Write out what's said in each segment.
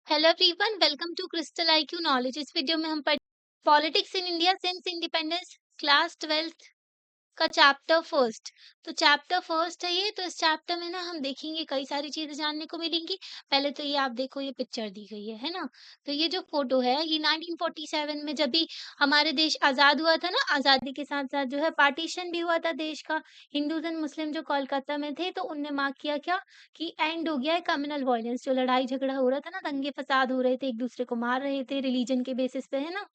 Hello everyone, welcome to Crystal IQ knowledge. इस video में हम पढ़ politics in India since independence, class 12th का चैप्टर फर्स्ट। तो चैप्टर फर्स्ट है ये। तो इस चैप्टर में ना हम देखेंगे, कई सारी चीजें जानने को मिलेंगी। पहले तो ये आप देखो, ये पिक्चर दी गई है ना। तो ये जो फोटो है, ये 1947 में जब भी हमारे देश आजाद हुआ था ना, आजादी के साथ साथ जो है पार्टीशन भी हुआ था देश का। हिंदूज एंड मुस्लिम जो कोलकाता में थे, तो उनने मार्क किया क्या कि एंड हो गया है कम्युनल वायलेंस। जो लड़ाई झगड़ा हो रहा था ना, दंगे फसाद हो रहे थे, एक दूसरे को मार रहे थे रिलीजन के बेसिस पे, है ना।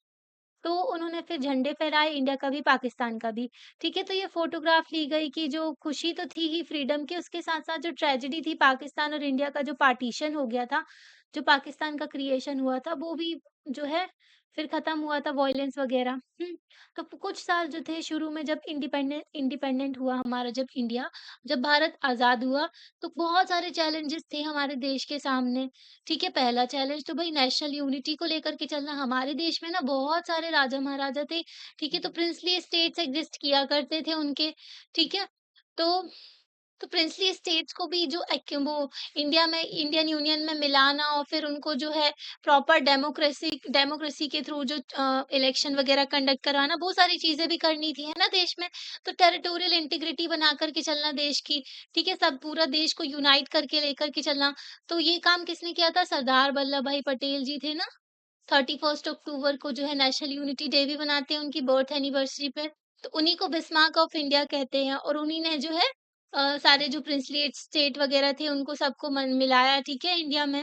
तो उन्होंने फिर झंडे फहराए, इंडिया का भी, पाकिस्तान का भी। ठीक है, तो ये फ़ोटोग्राफ ली गई कि जो खुशी तो थी ही फ्रीडम की, उसके साथ-साथ जो ट्रेजेडी थी पाकिस्तान और इंडिया का जो पार्टीशन हो गया था, जो पाकिस्तान का क्रिएशन हुआ था, वो भी जो है फिर ख़त्म हुआ था वॉयलेंस वग़ैरह। तो कुछ साल जो थे शुरू में, जब इंडिपेंडेंट हुआ हमारा, जब इंडिया, जब भारत आज़ाद हुआ, तो बहुत सारे चैलेंजेस थे हमारे देश के सामने। ठीक है, पहला चैलेंज तो भई नेशनल यूनिटी को लेकर के चलना। हमारे देश में ना बहुत सारे राजा-महाराजा थे, ठीक है? तो प्रिंसली स्टेट्स एग्ज़िस्ट किया करते थे उनके, ठीक है? तो प्रिंसली स्टेट्स को भी जो वो इंडिया में, इंडियन यूनियन में मिलाना, और फिर उनको जो है प्रॉपर डेमोक्रेसी डेमोक्रेसी के थ्रू जो इलेक्शन वग़ैरह कंडक्ट करवाना, वो सारी चीज़ें भी करनी थी, है ना देश में। तो टेरिटोरियल इंटीग्रिटी बना कर के चलना देश की, ठीक है? सब पूरा देश को यूनाइट करके लेकर के चलना। तो ये काम किसने किया था? सरदार वल्लभ भाई पटेल जी थे ना। 31st अक्टूबर को जो है नेशनल यूनिटी डे भी मनाते हैं उनकी बर्थ एनिवर्सरी पे। तो उन्हीं को बिस्मार्क ऑफ इंडिया कहते हैं, और उन्हीं ने जो है सारे जो प्रिंसली स्टेट वगैरह थे, उनको सबको मन मिलाया, ठीक है, इंडिया में,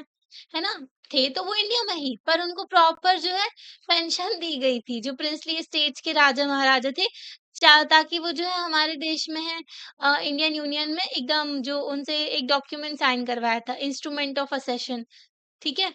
है ना? थे तो वो इंडिया में ही, पर उनको प्रॉपर जो है पेंशन दी गई थी, जो प्रिंसली स्टेट्स के राजा-महाराजा थे, ताकि वो जो है हमारे देश में है इंडियन यूनियन में एकदम, जो उनसे एक डॉक्यूमेंट साइन करवाया था, इंस्ट्रूमेंट ऑफ असेशन। ठीक है?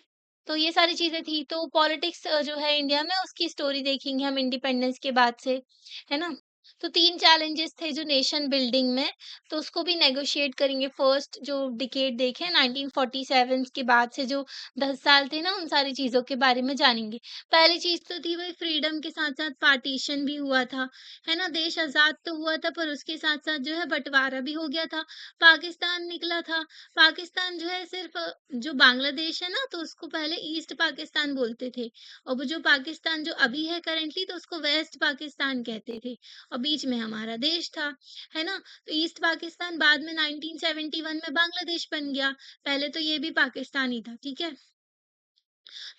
तो ये सारी चीज़ें थी। तो पॉलिटिक्स जो है इंडिया में, उसकी स्टोरी देखेंगे हम इंडिपेंडेंस के बाद से, है ना? तो 3 चैलेंजेस थे जो नेशन बिल्डिंग में, तो उसको भी नेगोशिएट करेंगे। फर्स्ट जो डिकेड देखें 1947 के बाद से जो 10 साल थे ना, उन सारी चीज़ों के बारे में जानेंगे। पहली चीज़ तो थी वही फ्रीडम के साथ-साथ पार्टीशन भी हुआ था, है ना? देश आज़ाद तो हुआ था, पर उसके साथ-साथ जो है बँटवारा भी हो गया था। पाकिस्तान निकला था। पाकिस्तान जो है सिर्फ़, जो बांग्लादेश है ना, तो उसको पहले ईस्ट पाकिस्तान बोलते थे, और वो जो पाकिस्तान जो अभी है करंटली, तो उसको वेस्ट पाकिस्तान कहते थे, और बीच में हमारा देश था, है ना? तो ईस्ट पाकिस्तान बाद में 1971 में बांग्लादेश बन गया, पहले तो ये भी पाकिस्तान ही था, ठीक है?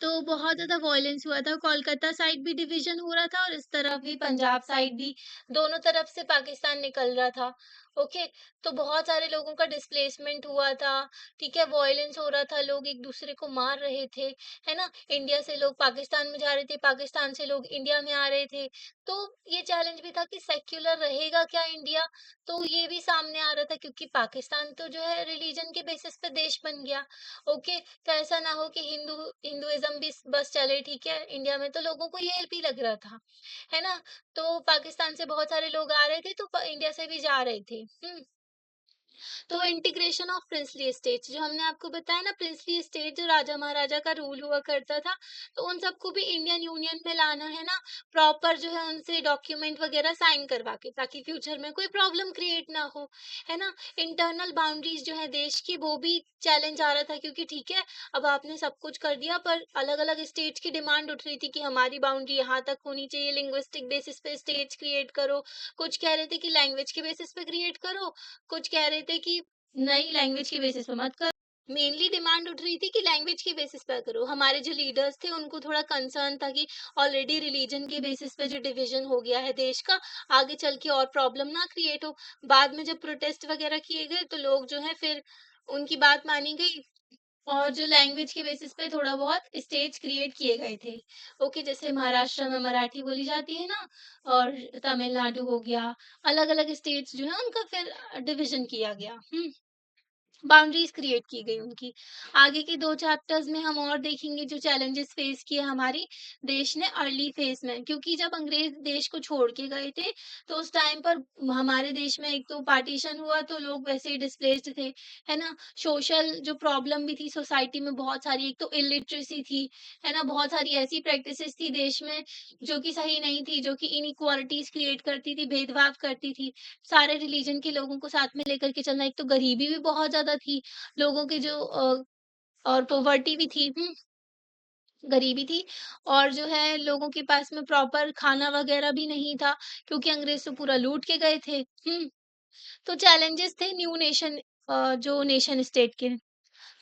तो बहुत ज़्यादा वॉयलेंस हुआ था, कोलकाता साइड भी डिवीज़न हो रहा था, और इस तरफ भी पंजाब साइड भी, दोनों तरफ से पाकिस्तान निकल रहा था। ओके, तो बहुत सारे लोगों का डिस्प्लेसमेंट हुआ था, ठीक है? वॉयलेंस हो रहा था, लोग एक-दूसरे को मार रहे थे, है ना? इंडिया से लोग पाकिस्तान में जा रहे थे, पाकिस्तान से लोग इंडिया में आ रहे थे। तो ये चैलेंज भी था कि सेक्युलर रहेगा क्या इंडिया? तो ये भी सामने आ रहा था, क्योंकि पाकिस्तान तो जो है रिलीजन के बेसिस पे देश बन गया। ओके, तो ऐसा ना हो कि हिंदुइज़्म भी बस चले, ठीक है, इंडिया में, तो लोगों को ये भी लग रहा था, है ना? तो पाकिस्तान से बहुत सारे लोग आ रहे थे, तो इंडिया से भी जा रहे थे। तो इंटीग्रेशन ऑफ प्रिंसली स्टेट्स, जो हमने आपको बताया ना, प्रिंसली स्टेट जो राजा महाराजा का रूल हुआ करता था, तो उन सबको भी इंडियन यूनियन में लाना है ना, प्रॉपर जो है उनसे डॉक्यूमेंट वगैरह साइन करवा के, ताकि फ्यूचर में कोई प्रॉब्लम क्रिएट ना हो, है ना। इंटरनल बाउंड्रीज जो है देश की, वो भी चैलेंज आ रहा था, क्योंकि ठीक है, अब आपने सब कुछ कर दिया, पर अलग अलग स्टेट्स की डिमांड उठ रही थी कि हमारी बाउंड्री यहाँ तक होनी चाहिए, लिंग्विस्टिक बेसिस पे स्टेट्स क्रिएट करो। कुछ कह रहे थे कि लैंग्वेज के बेसिस पे क्रिएट करो, कुछ कह रहे थे कि नहीं, लैंग्वेज के बेसिस पे मत करो। मेनली डिमांड उठ रही थी कि लैंग्वेज के बेसिस पे करो। हमारे जो लीडर्स थे, उनको थोड़ा कंसर्न था कि ऑलरेडी रिलीजन के बेसिस पे जो डिवीजन हो गया है देश का, आगे चल के और प्रॉब्लम ना क्रिएट हो। बाद में जब प्रोटेस्ट वगैरह किए गए, तो लोग जो है फिर उनकी बात मानी गई, और जो लैंग्वेज के बेसिस पे थोड़ा बहुत स्टेट्स क्रिएट किए गए थे। ओके, जैसे महाराष्ट्र में मराठी बोली जाती है ना, और तमिलनाडु हो गया, अलग-अलग स्टेट्स जो है उनका फिर डिवीजन किया गया। बाउंड्रीज क्रिएट की गई उनकी। आगे के 2 चैप्टर्स में हम और देखेंगे जो चैलेंजेस फेस किए हमारी देश ने अर्ली फेज में, क्योंकि जब अंग्रेज देश को छोड़ के गए थे, तो उस टाइम पर हमारे देश में एक तो पार्टीशन हुआ, तो लोग वैसे ही डिस्प्लेस्ड थे, है ना। सोशल जो प्रॉब्लम भी थी सोसाइटी में बहुत सारी, एक तो इलिटरेसी थी, है ना, बहुत सारी ऐसी प्रैक्टिसेस थी देश में जो कि सही नहीं थी, जो कि इनइक्वालिटीज क्रिएट करती थी, भेदभाव करती थी। सारे रिलीजन के लोगों को साथ में लेकर के चलना, एक तो गरीबी भी बहुत ज़्यादा थी, लोगों की जो और पॉवर्टी भी थी। गरीबी थी और जो है लोगों के पास में प्रॉपर खाना वगैरह भी नहीं था क्योंकि अंग्रेज़ तो पूरा लूट के गए थे। तो चैलेंजेस थे न्यू नेशन जो नेशन स्टेट के।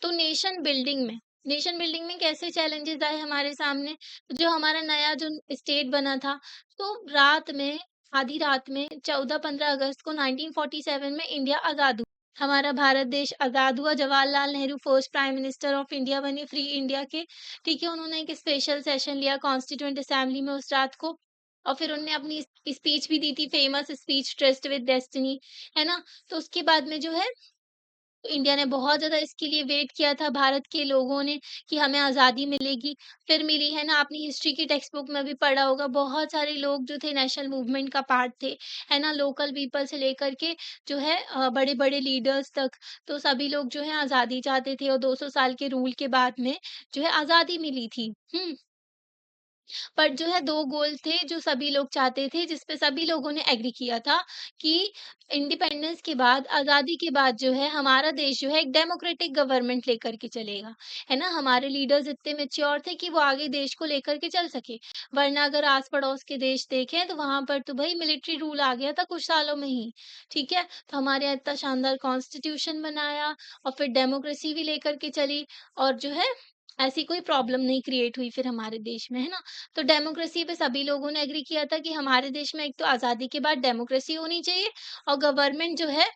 तो नेशन बिल्डिंग में कैसे चैलेंजेस आए हमारे सामने, तो जो हमारा नया जो स्टेट बना था, तो रात में आधी रात में 14-15 अगस्त को 1947 में इंडिया आज़ाद हुआ। हमारा भारत देश आज़ाद हुआ, Jawaharlal Nehru first prime minister of India बने फ्री इंडिया के, ठीक है? उन्होंने एक स्पेशल सेशन लिया कॉन्स्टिट्यूएंट असेंबली में उस रात को और फिर उन्होंने अपनी स्पीच भी दी थी, famous speech trust with destiny, है ना? तो उसके बाद में जो है तो इंडिया ने बहुत ज़्यादा इसके लिए वेट किया था भारत के लोगों ने कि हमें आज़ादी मिलेगी, फिर मिली, है ना? आपने हिस्ट्री की टेक्स्ट बुक में भी पढ़ा होगा, बहुत सारे लोग जो थे नेशनल मूवमेंट का पार्ट थे, है ना? लोकल पीपल से लेकर के जो है बड़े-बड़े लीडर्स तक, तो सभी लोग जो है आज़ादी चाहते थे और 200 साल के रूल के बाद में जो है आज़ादी मिली थी। पर जो है 2 गोल थे जो सभी लोग चाहते थे, जिस पे सभी लोगों ने एग्री किया था कि इंडिपेंडेंस के बाद, आज़ादी के बाद जो है हमारा देश जो है एक डेमोक्रेटिक गवर्नमेंट लेकर के चलेगा, है ना? हमारे लीडर्स इतने मैच्योर थे कि वो आगे देश को लेकर के चल सके। वरना अगर आस-पड़ोस के देश देखें तो वहाँ पर तो भई मिलिट्री रूल आ गया था कुछ सालों में ही, ठीक है? तो हमारे यहाँ इतना शानदार कॉन्स्टिट्यूशन बनाया और फिर डेमोक्रेसी भी लेकर के चली और जो है ऐसी कोई प्रॉब्लम नहीं क्रिएट हुई फिर हमारे देश में, है ना? तो डेमोक्रेसी पे सभी लोगों ने एग्री किया था कि हमारे देश में एक तो आज़ादी के बाद डेमोक्रेसी होनी चाहिए और गवर्नमेंट जो है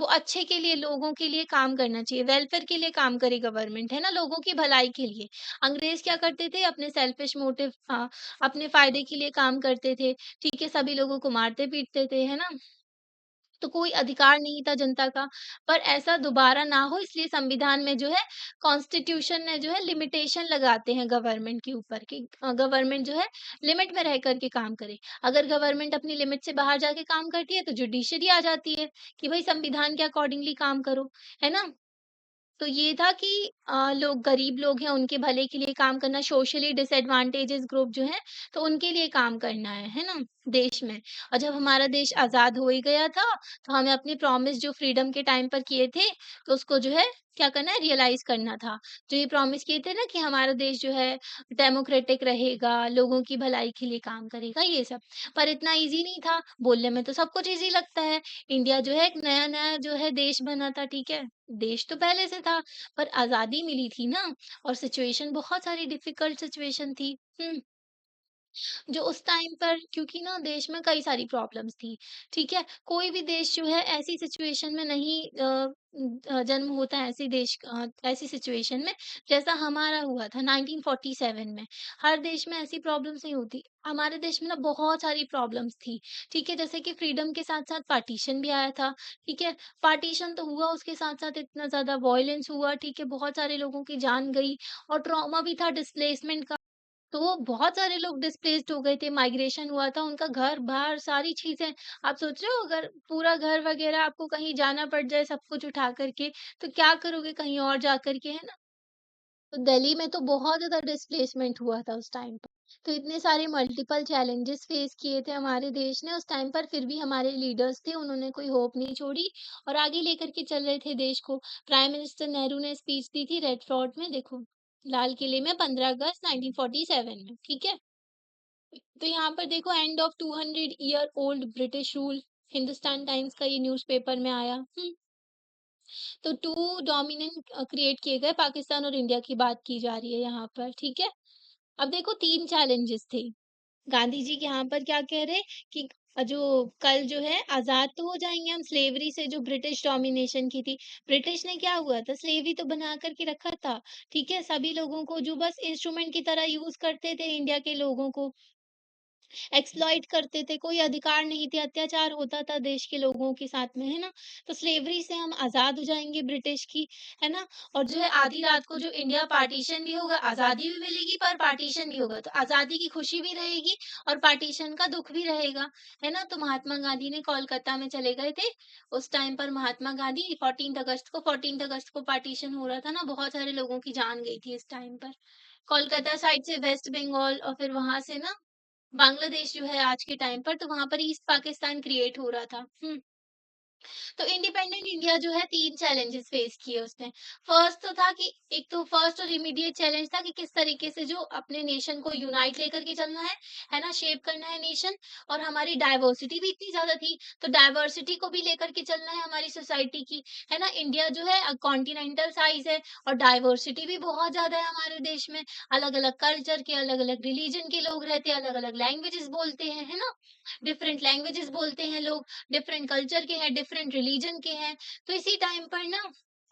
वो अच्छे के लिए, लोगों के लिए काम करना चाहिए, वेलफेयर के लिए काम करे गवर्नमेंट, है ना? लोगों की भलाई के लिए। अंग्रेज़ क्या करते थे अपने सेल्फिश मोटिव अपने फ़ायदे के लिए काम करते थे, ठीक है? सभी लोगों को मारते-पीटते थे, है ना? तो कोई अधिकार नहीं था जनता का। पर ऐसा दोबारा ना हो इसलिए संविधान में जो है कॉन्स्टिट्यूशन ने जो है लिमिटेशन लगाते हैं गवर्नमेंट के ऊपर कि गवर्नमेंट जो है लिमिट में रह कर के काम करे। अगर गवर्नमेंट अपनी लिमिट से बाहर जाके काम करती है तो जुडिशरी आ जाती है कि भई संविधान के अकॉर्डिंगली काम करो, है ना? तो ये था कि लोग गरीब लोग हैं उनके भले के लिए काम करना, सोशली डिसएडवांटेजेस ग्रुप जो हैं तो उनके लिए काम करना है ना? देश में। और जब हमारा देश आज़ाद हो ही गया था, तो हमें अपने प्रॉमिस जो फ्रीडम के टाइम पर किए थे, तो उसको जो है क्या करना है रियलाइज़ करना था। जो ये प्रॉमिस किए थे ना कि हमारा देश जो है डेमोक्रेटिक रहेगा, लोगों की भलाई के लिए काम करेगा, ये सब। पर इतना ईज़ी नहीं था, बोलने में तो सब कुछ ईज़ी लगता है। इंडिया जो है एक नया-नया जो है देश बना था, ठीक है? देश तो पहले से था, पर आज़ादी मिली थी ना और सिचुएशन बहुत सारी डिफ़िकल्ट सिचुएशन थी। जो उस टाइम पर क्योंकि ना देश में कई सारी प्रॉब्लम्स थी, ठीक है? कोई भी देश जो है ऐसी सिचुएशन में नहीं जन्म होता है ऐसी सिचुएशन में जैसा हमारा हुआ था 1947 में। हर देश में ऐसी प्रॉब्लम्स नहीं होती। हमारे देश में ना बहुत सारी प्रॉब्लम्स थी, ठीक है? जैसे कि फ्रीडम के साथ-साथ पार्टीशन भी आया था, ठीक है? पार्टीशन तो हुआ उसके साथ-साथ इतना ज़्यादा वॉयलेंस हुआ, ठीक है? बहुत सारे लोगों की जान गई और ट्रॉमा भी था डिस्प्लेसमेंट का। तो वो बहुत सारे लोग डिस्प्लेस्ड हो गए थे, माइग्रेशन हुआ था, उनका घर-बार सारी चीज़ें आप सोच रहे हो अगर पूरा घर वग़ैरह आपको कहीं जाना पड़ जाए सब कुछ उठा कर के, तो क्या करोगे कहीं और जा कर के, है ना? तो दिल्ली में तो बहुत ज़्यादा डिस्प्लेसमेंट हुआ था उस टाइम पर। तो इतने सारे मल्टीपल चैलेंजेस फेस किए थे हमारे देश ने उस टाइम पर, फिर भी हमारे लीडर्स थे, उन्होंने कोई होप नहीं छोड़ी और आगे लेकर के चल रहे थे देश को। प्राइम मिनिस्टर नेहरू ने स्पीच दी थी रेड फोर्ट में देखो, लाल किले में 15 अगस्त 1947 में, ठीक है? तो यहाँ पर देखो end of 200 year old British rule Hindustan times का ये न्यूज़पेपर में आया। तो 2 डोमिनेंट क्रिएट किए गए पाकिस्तान और इंडिया की बात की जा रही है यहाँ पर, ठीक है? अब देखो 3 चैलेंजेस थे। गांधी जी के यहाँ पर क्या कह रहे कि जो कल जो है आज़ाद तो हो जाएँगे हम स्लेवरी से जो ब्रिटिश डोमिनेशन की थी। ब्रिटिश ने क्या हुआ था स्लेवरी तो बना कर के रखा था, ठीक है? सभी लोगों को जो बस इंस्ट्रूमेंट की तरह यूज़ करते थे इंडिया के लोगों को। एक्सप्लॉइट करते थे, कोई अधिकार नहीं थे, अत्याचार होता था देश के लोगों के साथ में, है ना? तो स्लेवरी से हम आज़ाद हो जाएँगे ब्रिटिश की, है ना? और जो है आधी रात को जो इंडिया पार्टीशन भी होगा, आज़ादी भी मिलेगी पर पार्टीशन भी होगा। तो आज़ादी की खुशी भी रहेगी और पार्टीशन का दुःख भी रहेगा, है ना? तो महात्मा गांधी ने कोलकाता में चले गए थे। उस टाइम पर महात्मा गांधी 14th अगस्त को पार्टीशन हो रहा था ना, बहुत सारे लोगों की जान गई थी इस टाइम पर। कोलकाता साइड से वेस्ट बंगाल और फिर वहाँ से ना बांग्लादेश जो है आज के टाइम पर, तो वहाँ पर ईस्ट पाकिस्तान क्रिएट हो रहा था। तो इंडिपेंडेंट इंडिया जो है 3 चैलेंजेस फेस किए उसने। फर्स्ट तो था कि एक तो फर्स्ट और इमीडिएट चैलेंज था कि किस तरीके से जो अपने नेशन को यूनाइट लेकर के चलना है ना? शेप करना है नेशन। और हमारी डाइवर्सिटी भी इतनी ज़्यादा थी, तो डाइवर्सिटी को भी लेकर के चलना है हमारी सोसाइटी की, है ना? इंडिया जो है कॉन्टिनेंटल साइज़ है और डाइवर्सिटी भी बहुत ज़्यादा है हमारे देश में। अलग-अलग कल्चर के, अलग-अलग रिलीजन के लोग रहते हैं, अलग-अलग लैंग्वेजेज़ बोलते हैं, है ना? डिफरेंट लैंग्वेजेज़ बोलते हैं लोग। डिफरेंट कल्चर के हैं, डिफरेंट रिलीजन के हैं। तो इसी टाइम पर ना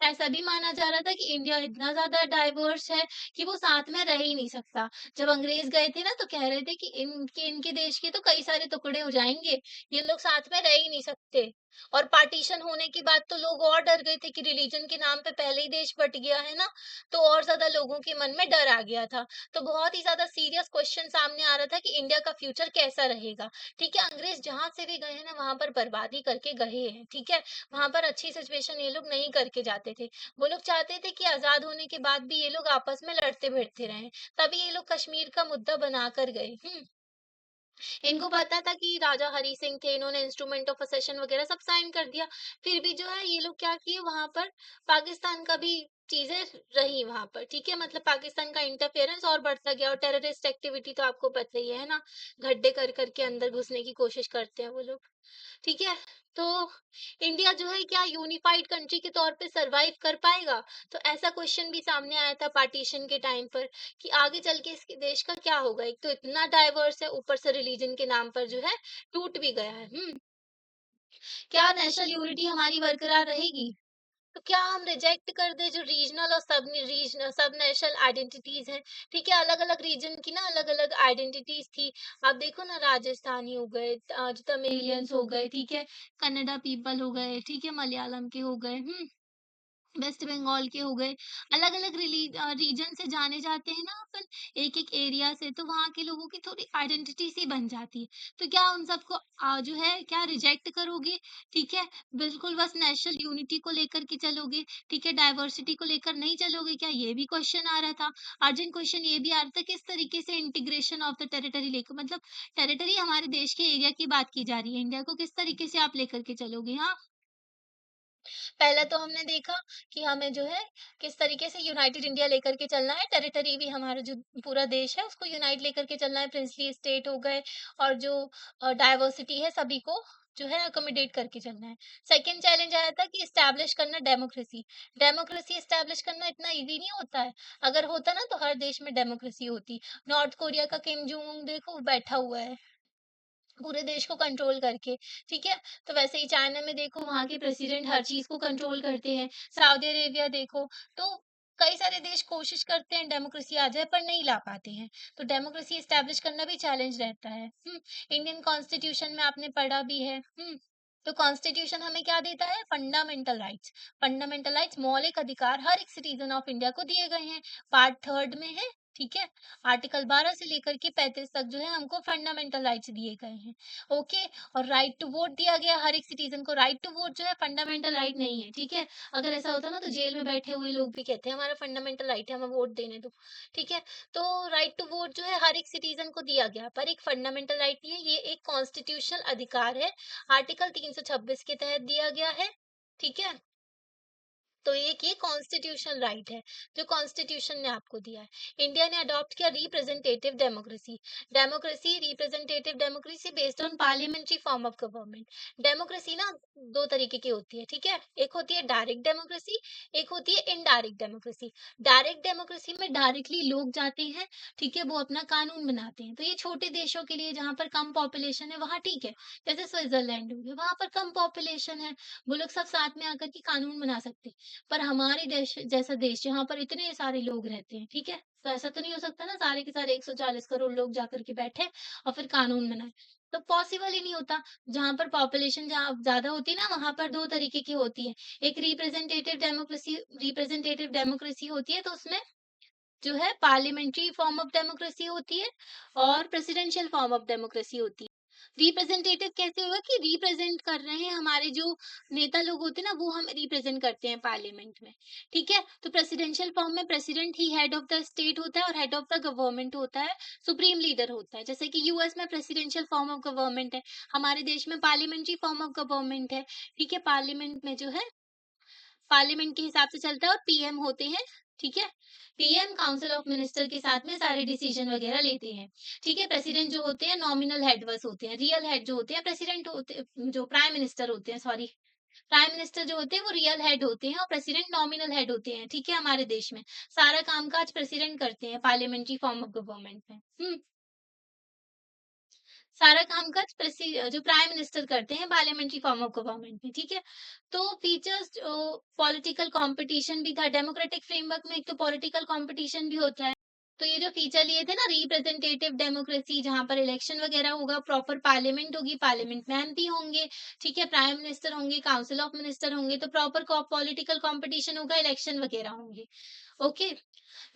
ऐसा भी माना जा रहा था कि इंडिया इतना ज़्यादा डाइवर्स है कि वो साथ में रह ही नहीं सकता। जब अंग्रेज़ गए थे ना तो कह रहे थे कि इनके इनके देश के तो कई सारे टुकड़े हो जाएँगे, ये लोग साथ में रह ही नहीं सकते। और पार्टीशन होने के बाद तो लोग और डर गए थे कि रिलीजन के नाम पे पहले ही देश बँट गया है ना, तो और ज़्यादा लोगों के मन में डर आ गया था। तो बहुत ही ज़्यादा सीरियस क्वेश्चन सामने आ रहा था कि इंडिया का फ्यूचर कैसा रहेगा? ठीक है, अंग्रेज़ जहाँ से भी गए हैं ना, वहाँ पर बर्बादी करके गए हैं, ठीक है? वहाँ पर अच्छी सिचुएशन ये लोग नहीं करके जाते थे। वो लोग चाहते थे कि आज़ाद होने के बाद भी ये लोग आपस में लड़ते-भिड़ते रहें, तभी ये लोग कश्मीर का मुद्दा बनाकर गए। इनको पता था कि राजा हरि सिंह थे, इन्होंने इंस्ट्रूमेंट ऑफ असेशन वगैरह सब साइन कर दिया। फिर भी जो है ये लोग क्या किए वहाँ पर पाकिस्तान का भी चीज़ें रही वहाँ पर, ठीक है? मतलब पाकिस्तान का इंटरफेरेंस और बढ़ता गया और टेररिस्ट एक्टिविटी तो आपको पता ही है ना? गड्ढे कर के अंदर घुसने की कोशिश करते हैं वो लोग। ठीक है? तो इंडिया जो है क्या यूनिफाइड कंट्री के तौर पे सर्वाइव कर पाएगा? तो ऐसा क्वेश्चन भी सामने आया था पार्टीशन के टाइम पर कि आगे चल के इसके देश का क्या होगा? एक तो इतना डाइवर्स है, ऊपर से रिलीजन के नाम पर जो है टूट भी गया है। क्या नेशनल यूनिटी हमारी बरकरार रहेगी? तो क्या हम रिजेक्ट कर दें जो रीजनल और सब नेशनल आइडेंटिटीज हैं? ठीक है, अलग अलग रीजन की ना अलग अलग आइडेंटिटीज थी। आप देखो ना, राजस्थानी हो गए, जो तमिलियंस हो गए, ठीक है, कन्नड़ा पीपल हो गए, ठीक है, मलयालम के हो गए, वेस्ट बंगाल के हो गए, अलग-अलग रीजन से जाने जाते हैं ना अपन, एक-एक एरिया से, तो वहाँ के लोगों की थोड़ी आइडेंटिटी सी बन जाती है। तो क्या उन सबको जो है क्या रिजेक्ट करोगे? ठीक है, बिल्कुल बस नेशनल यूनिटी को लेकर के चलोगे, ठीक है, डाइवर्सिटी को लेकर नहीं चलोगे क्या? ये भी क्वेश्चन आ रहा था। अर्जेंट क्वेश्चन ये भी आ रहा था किस तरीके से इंटीग्रेशन ऑफ द टेरिटरी लेकर, मतलब टेरिटरी हमारे देश के एरिया की बात की जा रही है, इंडिया को किस तरीके से आप लेकर के चलोगे? हाँ। पहले तो हमने देखा कि हमें जो है किस तरीके से यूनाइटेड इंडिया लेकर के चलना है, टेरिटरी भी हमारा जो पूरा देश है उसको यूनाइट लेकर के चलना है, प्रिंसली स्टेट हो गए और जो डाइवर्सिटी है सभी को जो है अकोमोडेट करके चलना है। सेकंड चैलेंज आया था कि एस्टैब्लिश करना डेमोक्रेसी। डेमोक्रेसी एस्टैब्लिश करना इतना ईज़ी नहीं होता है। अगर होता ना तो हर देश में डेमोक्रेसी होती। नॉर्थ कोरिया का किम जोंग उन देखो बैठा हुआ है। पूरे देश को कंट्रोल करके, ठीक है? तो वैसे ही चाइना में देखो वहाँ के प्रेसिडेंट हर चीज़ को कंट्रोल करते हैं। सऊदी अरेबिया देखो, तो कई सारे देश कोशिश करते हैं डेमोक्रेसी आ जाए पर नहीं ला पाते हैं। तो डेमोक्रेसी एस्टैब्लिश करना भी चैलेंज रहता है। इंडियन कॉन्स्टिट्यूशन में आपने पढ़ा भी है। तो कॉन्स्टिट्यूशन हमें क्या देता है? Fundamental rights. फंडामेंटल राइट्स मौलिक अधिकार हर एक सिटीज़न ऑफ इंडिया को दिए गए हैं। पार्ट 3 में है, ठीक है? आर्टिकल 12 से लेकर के 35 तक जो है हमको फंडामेंटल राइट्स दिए गए हैं। ओके, और राइट टू वोट दिया गया हर एक सिटीजन को। राइट टू वोट जो है फंडामेंटल राइट नहीं है, ठीक है? अगर ऐसा होता ना तो जेल में बैठे हुए लोग भी कहते हैं हमारा फंडामेंटल राइट है, हमें वोट देने दो, ठीक है? तो राइट टू वोट जो है हर एक सिटीजन को दिया गया, पर एक फंडामेंटल राइट नहीं है, ये एक कॉन्स्टिट्यूशनल अधिकार है। आर्टिकल 326 के तहत दिया गया है, ठीक है? तो एक ये कॉन्स्टिट्यूशनल राइट है जो कॉन्स्टिट्यूशन ने आपको दिया है। इंडिया ने अडॉप्ट किया representative democracy. Democracy representative democracy based on parliamentary form of government. Democracy ना दो तरीके की होती है, ठीक है? एक होती है डायरेक्ट डेमोक्रेसी, एक होती है इनडायरेक्ट डेमोक्रेसी। डायरेक्ट डेमोक्रेसी में डायरेक्टली लोग जाते हैं, ठीक है, वो अपना कानून बनाते हैं। तो ये छोटे देशों के लिए जहाँ पर कम पॉपुलेशन है वहाँ ठीक है। जैसे स्विट्जरलैंड हो गया, वहाँ पर कम पॉपुलेशन है, वो लोग सब साथ में आकर के कानून बना सकते हैं। पर हमारे देश जैसा देश जहाँ पर इतने सारे लोग रहते हैं, ठीक है? तो ऐसा तो नहीं हो सकता ना सारे के सारे 140 करोड़ लोग जाकर के बैठे और फिर कानून बनाएँ। तो पॉसिबल ही नहीं होता। जहाँ पर पॉपुलेशन जहाँ ज़्यादा होती है ना, वहाँ पर 2 तरीके की होती है। एक रिप्रेजेंटेटिव डेमोक्रेसी होती है, तो उसमें जो है पार्लियामेंट्री फॉर्म ऑफ डेमोक्रेसी होती है और प्रेसिडेंशियल फॉर्म ऑफ डेमोक्रेसी होती है। रिप्रेजेंटेटिव कैसे होगा कि रिप्रेजेंट कर रहे हैं, हमारे जो नेता लोग होते हैं ना, वो हम रिप्रेजेंट करते हैं पार्लियामेंट में। ठीक है, तो प्रेसिडेंशियल फॉर्म में president he head of the state होता है और हेड ऑफ द गवर्नमेंट होता है, सुप्रीम लीडर होता है। जैसे कि यूएस में प्रेसिडेंशियल फॉर्म ऑफ गवर्नमेंट है, हमारे देश में पार्लियामेंट्री फॉर्म ऑफ गवर्नमेंट है। ठीक है, पार्लियामेंट में जो है पार्लियामेंट के हिसाब से चलता है और पीएम होते हैं। ठीक है, पीएम काउंसिल ऑफ मिनिस्टर के साथ में सारे डिसीजन वगैरह लेते हैं। ठीक है, प्रेसिडेंट जो होते हैं नॉमिनल हेड बस होते हैं, रियल हेड जो होते हैं प्रेसिडेंट होते, जो प्राइम मिनिस्टर होते हैं, सॉरी, प्राइम मिनिस्टर जो होते हैं वो रियल हेड होते हैं और प्रेसिडेंट नॉमिनल हेड होते हैं। ठीक है, हमारे देश में सारा कामकाज प्रेसिडेंट करते हैं पार्लियामेंट्री फॉर्म ऑफ गवर्नमेंट में। सारा कामकाज जो प्राइम मिनिस्टर करते हैं पार्लियामेंट्री फॉर्म ऑफ गवर्नमेंट में। ठीक है, तो फीचर्स पॉलिटिकल कंपटीशन भी था डेमोक्रेटिक फ्रेमवर्क में, एक तो पॉलिटिकल कंपटीशन भी होता है। तो ये जो फीचर लिए थे ना, रिप्रेजेंटेटिव डेमोक्रेसी, जहां पर इलेक्शन वगैरह होगा, प्रॉपर पार्लियामेंट होगी, पार्लियामेंट में एमपी होंगे, ठीक है, प्राइम मिनिस्टर होंगे, काउंसिल ऑफ मिनिस्टर होंगे, तो प्रॉपर पॉलिटिकल कंपटीशन होगा, इलेक्शन वगैरह होंगे। ओके,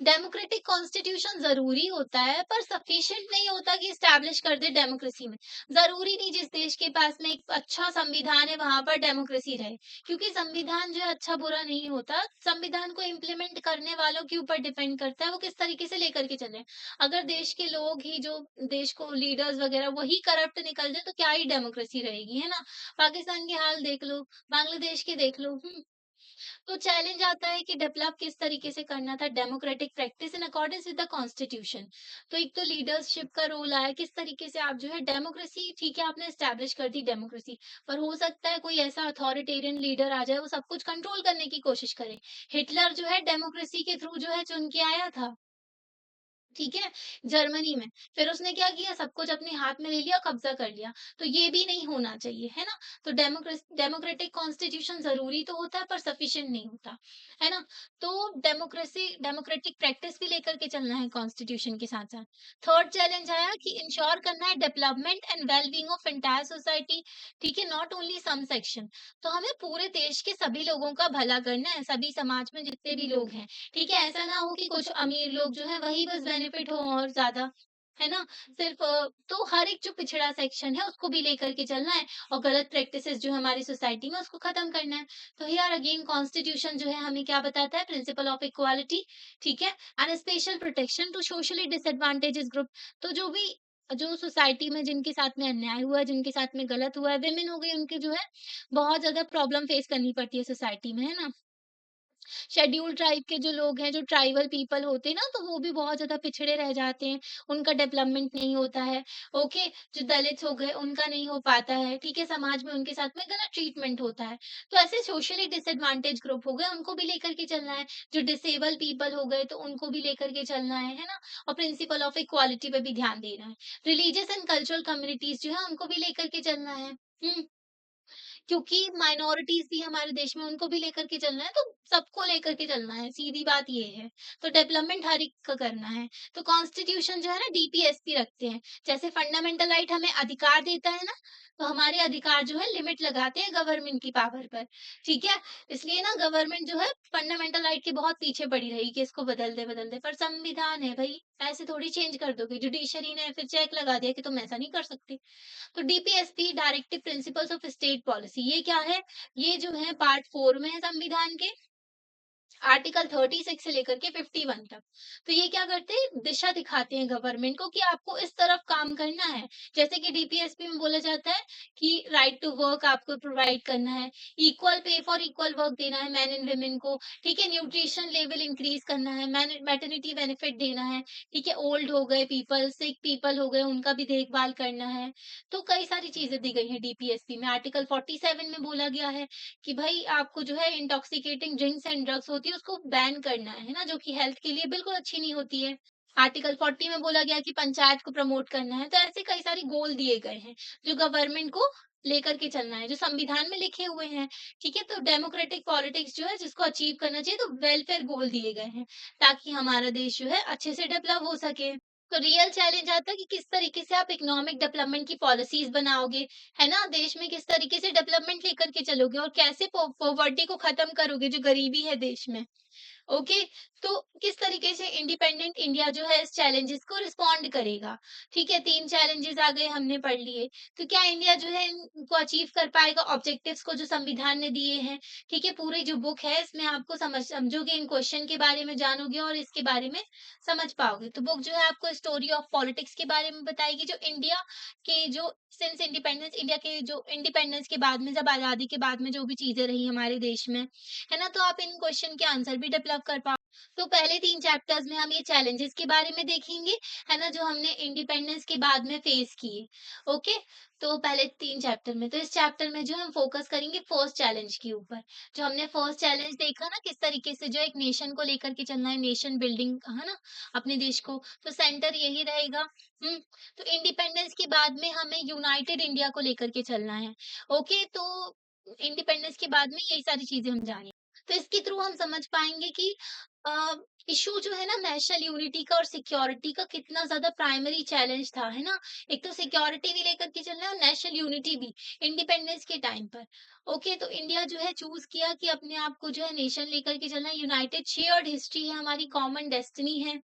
डेमोक्रेटिक कॉन्स्टिट्यूशन जरूरी होता है पर सफिशिएंट नहीं होता कि स्टैब्लिश कर दे डेमोक्रेसी में। जरूरी नहीं जिस देश के पास में एक अच्छा संविधान है वहां पर डेमोक्रेसी रहे, क्योंकि संविधान जो है अच्छा बुरा नहीं होता, संविधान को इम्प्लीमेंट करने वालों के ऊपर डिपेंड करता है वो किस तरीके से लेकर के चले। अगर देश के लोग ही, जो देश को लीडर्स वगैरह वही करप्ट निकल जाए तो क्या ही डेमोक्रेसी रहेगी, है ना। पाकिस्तान के हाल देख लो, बांग्लादेश के देख लो। तो चैलेंज आता है कि डेवलप किस तरीके से करना था democratic practice in accordance with the constitution. तो एक तो लीडरशिप का रोल आया, किस तरीके से आप जो है डेमोक्रेसी, ठीक है आपने स्टैब्लिश कर दी डेमोक्रेसी, पर हो सकता है कोई ऐसा अथॉरिटेरियन लीडर आ जाए वो सब कुछ कंट्रोल करने की कोशिश करे। हिटलर जो है डेमोक्रेसी के थ्रू जो है चुन के आया था, ठीक है, जर्मनी में। फिर उसने क्या किया, सब कुछ अपने हाथ में ले लिया, कब्ज़ा कर लिया। तो ये भी नहीं होना चाहिए, है ना? तो डेमोक्रेटिक कॉन्स्टिट्यूशन ज़रूरी तो होता है पर सफिशिएंट नहीं होता, है ना? तो डेमोक्रेटिक प्रैक्टिस भी लेकर के चलना है कॉन्स्टिट्यूशन के साथ-साथ। थर्ड चैलेंज आया कि इंश्योर करना है development and well being of entire society, ठीक है, नॉट ओनली सम सेक्शन। तो हमें पूरे देश के सभी लोगों का भला करना है, सभी समाज में जितने भी लोग हैं। ठीक है, ऐसा ना हो कि कुछ अमीर लोग जो है वही बस बेनिफिट हो और ज़्यादा, है ना? सिर्फ़ तो हर एक जो पिछड़ा सेक्शन है उसको भी लेकर के चलना है और गलत प्रैक्टिसेज़ जो है हमारी सोसाइटी में उसको ख़त्म करना है। तो हियर अगेन कॉन्स्टिट्यूशन जो है हमें क्या बताता है, प्रिंसिपल ऑफ इक्वालिटी, ठीक है? And special protection to socially disadvantages group. तो जो सोसाइटी में जिनके साथ में अन्याय हुआ है, जिनके साथ में गलत हुआ है, विमेन हो गई, उनके जो है बहुत ज़्यादा प्रॉब्लम फेस करनी पड़ती है सोसाइटी में, है ना? शेड्यूल ट्राइब के जो लोग हैं, जो ट्राइबल पीपल होते हैं ना, तो वो भी बहुत ज़्यादा पिछड़े रह जाते हैं, उनका डेवलपमेंट नहीं होता है, ओके? जो दलित हो गए, उनका नहीं हो पाता है, ठीक है? समाज में उनके साथ में गलत ट्रीटमेंट होता है। तो ऐसे सोशली डिसएडवांटेज ग्रुप हो गए, उनको भी लेकर के चलना है, जो डिसेबल पीपल हो गए, तो उनको भी लेकर के चलना है ना? और प्रिंसिपल ऑफ इक्वालिटी पे भी ध्यान देना है। रिलीजियस एंड कल्चरल कम्युनिटीज़ जो है, उनको भी लेकर के चलना है। हुँ। क्योंकि माइनॉरिटीज़ भी हमारे देश में, उनको भी लेकर के चलना है, तो सबको लेकर के चलना है, सीधी बात ये है। तो डेवलपमेंट हर एक का करना है। तो कॉन्स्टिट्यूशन जो है ना डीपीएसपी रखते हैं। जैसे फंडामेंटल राइट हमें अधिकार देता है ना, तो हमारे अधिकार जो है लिमिट लगाते हैं गवर्नमेंट की पावर पर, ठीक है? इसलिए ना गवर्नमेंट जो है फंडामेंटल राइट के बहुत पीछे पड़ी रही कि इसको बदल दे, पर संविधान है भई, ऐसे थोड़ी चेंज कर दोगे। जुडिशरी ने फिर चेक लगा दिया कि तुम ऐसा नहीं कर सकते। तो DPSP directive principles of state policy, ये क्या है? ये जो है पार्ट 4 में है संविधान के, आर्टिकल 36 से लेकर के 51 तक। तो ये क्या करते हैं, दिशा दिखाते हैं गवर्नमेंट को कि आपको इस तरफ काम करना है। जैसे कि डीपीएसपी में बोला जाता है कि राइट टू वर्क आपको प्रोवाइड करना है, equal pay for equal work देना है मैन एंड वुमेन को, ठीक है, न्यूट्रिशन लेवल इंक्रीज करना है, मैटरनिटी बेनिफिट देना है, ठीक है, ओल्ड हो गए पीपल, सिक पीपल हो गए, उनका भी देखभाल करना है। तो कई सारी चीजें दी गई हैं डीपीएसपी में। आर्टिकल 47 में बोला गया है कि भाई आपको जो है इंटॉक्सिकेटिंग ड्रिंक्स एंड ड्रग्स होती है उसको बैन करना है ना? जो कि हेल्थ के लिए बिल्कुल अच्छी नहीं होती है। आर्टिकल 40 में बोला गया कि पंचायत को प्रमोट करना है। तो ऐसे कई सारे गोल दिए गए हैं, जो गवर्नमेंट को लेकर के चलना है, जो संविधान में लिखे हुए हैं, ठीक है? तो डेमोक्रेटिक पॉलिटिक्स जो है जिसको अचीव करना चाहिए, तो वेलफेयर गोल दिए गए हैं, ताकि हमारा देश जो है अच्छे से डेवलप हो सके। तो रियल चैलेंज आता है कि किस तरीके से आप इकोनॉमिक डेवलपमेंट की पॉलिसीज़ बनाओगे, है ना? देश में किस तरीके से डेवलपमेंट लेकर के चलोगे और कैसे पॉवर्टी को खत्म करोगे, जो गरीबी है देश में। ओके, तो किस तरीके से इंडिपेंडेंट इंडिया जो है इस चैलेंजेस को रिस्पॉन्ड करेगा। ठीक है, 3 चैलेंजेस आ गए, हमने पढ़ लिए। तो क्या इंडिया जो है इनको अचीव कर पाएगा ऑब्जेक्टिव्स को जो संविधान ने दिए हैं? ठीक है, पूरी जो बुक है इसमें आपको समझोगे, इन क्वेश्चन के बारे में जानोगे और इसके बारे में समझ पाओगे। तो बुक जो है आपको स्टोरी ऑफ पॉलिटिक्स के बारे में बताएगी, जो इंडिया के जो सिंस इंडिपेंडेंस, इंडिया के जो इंडिपेंडेंस के बाद में, जब आज़ादी के बाद में जो भी चीज़ें रही हमारे देश में, है ना? तो आप इन क्वेश्चन के आंसर भी डेवलप कर पाओ। तो पहले 3 चैप्टर्स में हम ये चैलेंजेस के बारे में देखेंगे, है ना? जो हमने इंडिपेंडेंस के बाद में फेस किए, ओके? तो पहले 3 चैप्टर में, तो इस चैप्टर में जो हम फोकस करेंगे फर्स्ट चैलेंज के ऊपर। जो हमने फर्स्ट चैलेंज देखा ना, किस तरीके से जो एक नेशन को लेकर के चलना है, नेशन बिल्डिंग, है ना? अपने देश को, तो सेंटर यही रहेगा। हुँ, तो इंडिपेंडेंस के बाद में हमें यूनाइटेड इंडिया को लेकर के चलना है, ओके? तो इंडिपेंडेंस के बाद में यही सारी चीज़ें हम जानेंगे। तो इसके थ्रू हम समझ पाएँगे कि अ, इश्यू जो है ना नेशनल यूनिटी का और सिक्योरिटी का कितना ज़्यादा प्राइमरी चैलेंज था, है ना? एक तो सिक्योरिटी भी लेकर के चलना है और नेशनल यूनिटी भी, इंडिपेंडेंस के टाइम पर। ओके, तो इंडिया जो है चूज़ किया कि अपने आप को जो है नेशन लेकर के चलना है, यूनाइटेड शेयर्ड हिस्ट्री है हमारी, कॉमन डेस्टिनी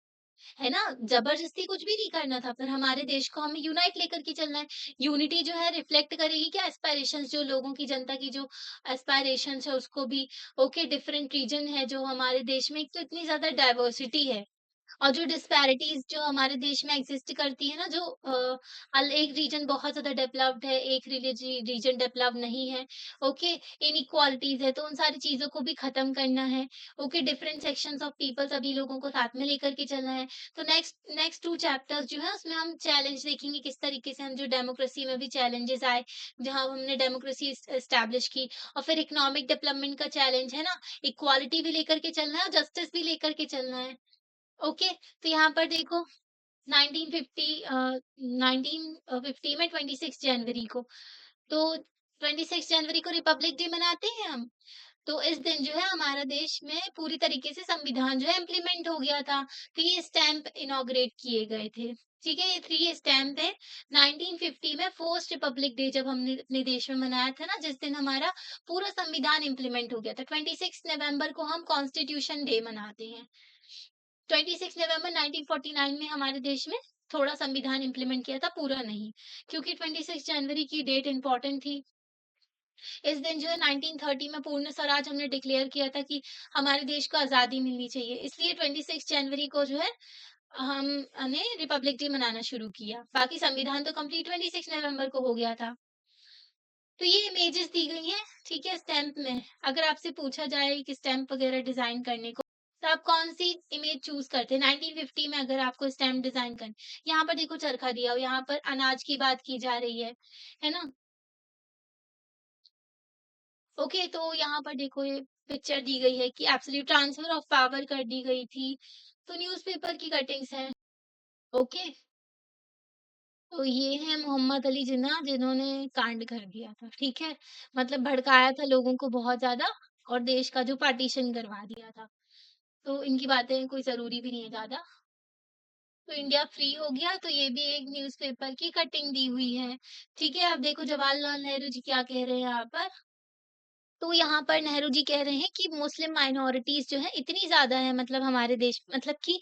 है ना? ज़बरदस्ती कुछ भी नहीं करना था, पर हमारे देश को हमें यूनाइट लेकर के चलना है। यूनिटी जो है रिफ्लेक्ट करेगी क्या एस्पायरेशंस, जो लोगों की, जनता की जो एस्पायरेशंस है उसको भी। ओके, डिफरेंट रीजन है जो हमारे देश में, एक तो इतनी ज़्यादा डाइवर्सिटी है। और जो डिस्पैरिटीज़ जो हमारे देश में एग्ज़िस्ट करती है ना, जो एक रीजन बहुत ज़्यादा डेवलप्ड है, एक रीजन डेवलप नहीं है, ओके? इनइक्वालिटीज़ है, तो उन सारी चीज़ों को भी ख़त्म करना है, okay? Different sections of people, सभी लोगों को साथ में लेकर के चलना है। तो नेक्स्ट नेक्स्ट 2 चैप्टर्स जो है उसमें हम चैलेंज देखेंगे, किस तरीके से हम जो डेमोक्रेसी में भी चैलेंजेज़ आए, जहाँ हमने डेमोक्रेसी एस्टैब्लिश की। और फिर इकोनॉमिक डेवलपमेंट का चैलेंज है ना, इक्वालिटी भी लेकर के चलना है और जस्टिस भी लेकर के चलना है। ओके, तो यहाँ पर देखो 1950 में 26 जनवरी को, तो 26 जनवरी को रिपब्लिक डे मनाते हैं हम। तो इस दिन जो है हमारा देश में पूरी तरीके से संविधान जो है इम्प्लीमेंट हो गया था। तो ये स्टैम्प इनॉग्रेट किए गए थे। ठीक है, ये 3 स्टैम्प है। 1950 में फर्स्ट रिपब्लिक डे जब हमने अपने देश में मनाया था ना, जिस दिन हमारा पूरा संविधान इम्प्लीमेंट हो गया था। 26 नवंबर को हम कॉन्स्टिट्यूशन डे मनाते हैं। 26 नवंबर 1949 में हमारे देश में थोड़ा संविधान इम्प्लीमेंट किया था, पूरा नहीं, क्योंकि 26 जनवरी की डेट इम्पोर्टेंट थी। इस दिन जो है 1930 में पूर्ण स्वराज हमने डिक्लेयर किया था कि हमारे देश को आज़ादी मिलनी चाहिए। इसलिए 26 जनवरी को जो है हमने रिपब्लिक डे मनाना शुरू किया। बाकी संविधान तो कंप्लीट 26 नवंबर को हो गया था। तो ये इमेजेस दी गई हैं, ठीक है, स्टैम्प में। अगर आपसे पूछा जाए कि स्टैम्प वगैरह डिज़ाइन करने को, तो आप कौन-सी इमेज चूज़ करते हैं? 1950 में अगर आपको स्टैम्प डिज़ाइन करनी, यहाँ पर देखो चरखा दिया हुआ, यहाँ पर अनाज की बात की जा रही है ना? ओके, तो यहाँ पर देखो ये पिक्चर दी गई है कि एब्सोल्यूट ट्रांसफर ऑफ पावर कर दी गई थी। तो न्यूज़पेपर की कटिंग्स हैं, ओके? तो ये है मोहम्मद अली जिन्ना, जिन्होंने कांड कर दिया था, ठीक है? मतलब भड़काया था लोगों को बहुत ज़्यादा और देश का जो पार्टीशन करवा दिया था। तो इनकी बातें कोई ज़रूरी भी नहीं है ज़्यादा। तो इंडिया फ्री हो गया, तो ये भी एक न्यूज़पेपर की कटिंग दी हुई है, ठीक है? अब देखो जवाहरलाल नेहरू जी क्या कह रहे हैं यहाँ पर। तो यहाँ पर नेहरू जी कह रहे हैं कि मुस्लिम माइनॉरिटीज़ जो है इतनी ज़्यादा है, मतलब हमारे देश, मतलब कि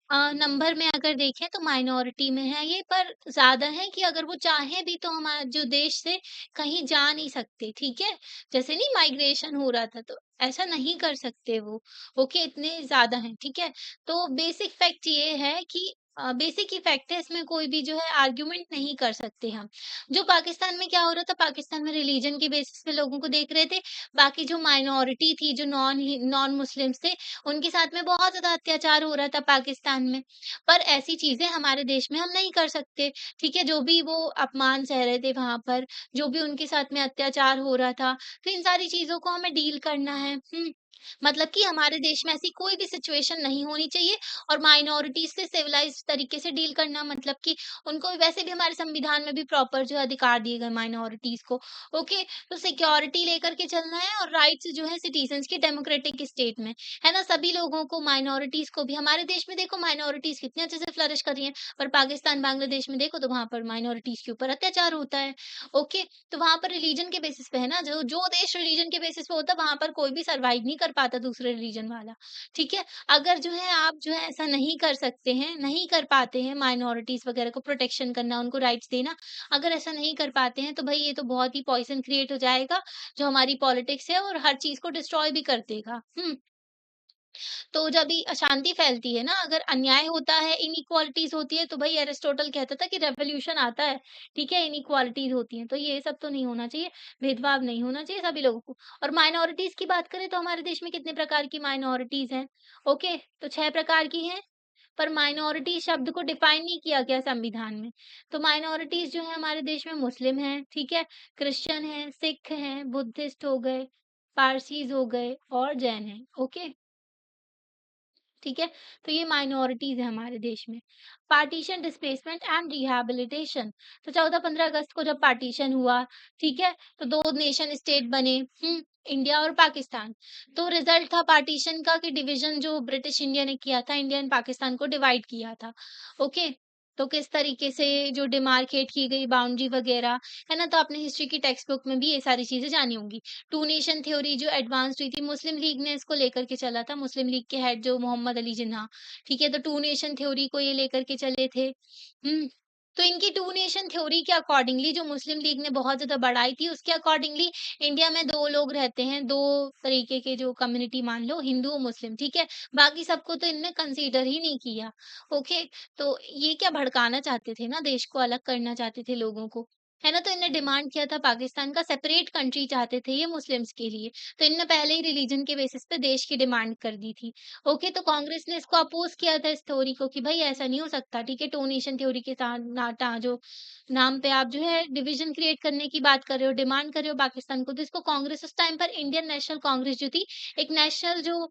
नंबर में अगर देखें तो माइनॉरिटी में है ये, पर ज़्यादा है कि अगर वो चाहें भी तो हमारा जो देश से कहीं जा नहीं सकते, ठीक है? जैसे नहीं माइग्रेशन हो रहा था, तो ऐसा नहीं कर सकते वो, ओके? इतने ज़्यादा हैं, ठीक है? तो बेसिक फैक्ट ये है कि बेसिक ही फैक्ट है, इसमें कोई भी जो है आर्गुमेंट नहीं कर सकते हम। जो पाकिस्तान में क्या हो रहा था, पाकिस्तान में रिलीजन के बेसिस पे लोगों को देख रहे थे, बाकी जो माइनॉरिटी थी, जो नॉन मुस्लिम्स थे, उनके साथ में बहुत ज़्यादा अत्याचार हो रहा था पाकिस्तान में। पर ऐसी चीज़ें हमारे देश में हम नहीं कर सकते, ठीक है? जो भी वो अपमान सह रहे थे वहाँ पर, जो भी उनके साथ में अत्याचार हो रहा था, तो इन सारी चीज़ों को हमें डील करना है। मतलब कि हमारे देश में ऐसी कोई भी सिचुएशन नहीं होनी चाहिए और माइनॉरिटीज़ से सिविलाइज़्ड तरीके से डील करना, मतलब कि उनको वैसे भी हमारे संविधान में भी प्रॉपर जो अधिकार दिए गए माइनॉरिटीज़ को, ओके? तो सिक्योरिटी लेकर के चलना है और राइट्स जो है सिटीज़न्स की डेमोक्रेटिक स्टेट में, है ना? सभी लोगों को, माइनॉरिटीज़ को भी, हमारे देश में देखो माइनॉरिटीज़ कितने अच्छे से फ्लरिश कर रही हैं, पर पाकिस्तान, बांग्लादेश में देखो तो वहाँ पर माइनॉरिटीज़ के ऊपर अत्याचार होता है, ओके? तो वहाँ पर रिलीजन के बेसिस पे है ना, जो जो देश रिलीजन के बेसिस पे होता है, वहाँ पर कोई भी सर्वाइव नहीं कर कर पाता दूसरे रिलीजन वाला, ठीक है? अगर जो है आप जो है ऐसा नहीं कर सकते हैं, नहीं कर पाते हैं माइनॉरिटीज़ वगैरह को प्रोटेक्शन करना, उनको राइट्स देना, अगर ऐसा नहीं कर पाते हैं तो भई ये तो बहुत ही पॉइज़न क्रिएट हो जाएगा, जो हमारी पॉलिटिक्स है और हर चीज़ को डिस्ट्रॉय भी कर देगा। तो जब भी अशांति फैलती है ना, अगर अन्याय होता है, इनइक्वालिटीज़ होती है, तो भई एरिस्टोटल कहता था कि रेवोल्यूशन आता है, ठीक है? इनइक्वालिटीज़ होती हैं, तो ये सब तो नहीं होना चाहिए, भेदभाव नहीं होना चाहिए सभी लोगों को। और माइनॉरिटीज़ की बात करें तो हमारे देश में कितने प्रकार की माइनॉरिटीज़ हैं, ओके? तो 6 प्रकार की हैं, पर माइनॉरिटी शब्द को डिफाइन नहीं किया गया संविधान में। तो माइनॉरिटीज़ जो है हमारे देश में मुस्लिम हैं, ठीक है? क्रिश्चियन हैं, सिख हैं, बुद्धिस्ट हो गए, पारसीज़ हो गए और जैन हैं, ओके? ठीक है? तो ये माइनॉरिटीज़ है हमारे देश में। Partition, displacement and rehabilitation. तो 14-15 अगस्त को जब पार्टीशन हुआ, ठीक है? तो 2 नेशन स्टेट बने, इंडिया और पाकिस्तान। तो रिज़ल्ट था पार्टीशन का कि डिवीज़न जो ब्रिटिश इंडिया ने किया था, इंडिया एंड पाकिस्तान को डिवाइड किया था। ओके? तो किस तरीके से जो डिमार्केट की गई बाउंड्री वगैरह, है ना? तो आपने हिस्ट्री की टेक्स्ट बुक में भी ये सारी चीज़ें जानी होंगी। टू नेशन थ्योरी जो एडवांस्ड हुई थी, मुस्लिम लीग ने इसको लेकर के चला था, मुस्लिम लीग के हेड जो मोहम्मद अली जिन्नाह, ठीक है? तो टू नेशन थ्योरी को ये लेकर के चले थे। तो इनकी टू नेशन थ्योरी के अकॉर्डिंगली जो मुस्लिम लीग ने बहुत ज़्यादा बढ़ाई थी, उसके अकॉर्डिंगली इंडिया में 2 लोग रहते हैं, 2 तरीके के जो कम्युनिटी मान लो, हिंदू और मुस्लिम, ठीक है? बाकी सबको तो इनने कंसीडर ही नहीं किया, ओके? तो ये क्या भड़काना चाहते थे ना, देश को अलग करना चाहते थे लोगों को। है ना? तो इनने डिमांड किया था पाकिस्तान का सेपरेट कंट्री चाहते थे ये मुस्लिम्स के लिए। तो इनने पहले ही रिलीजन के बेसिस पे देश की डिमांड कर दी थी। ओके, तो कांग्रेस ने इसको अपोज़ किया था इस थ्योरी को कि भई ऐसा नहीं हो सकता, ठीक है? टू नेशन थ्योरी के साथ नाटा जो नाम पे आप जो है डिवीज़न क्रिएट करने की बात कर रहे हो, डिमांड कर रहे हो पाकिस्तान को, तो इसको कांग्रेस उस टाइम पर इंडियन नेशनल कांग्रेस जो थी, एक नेशनल जो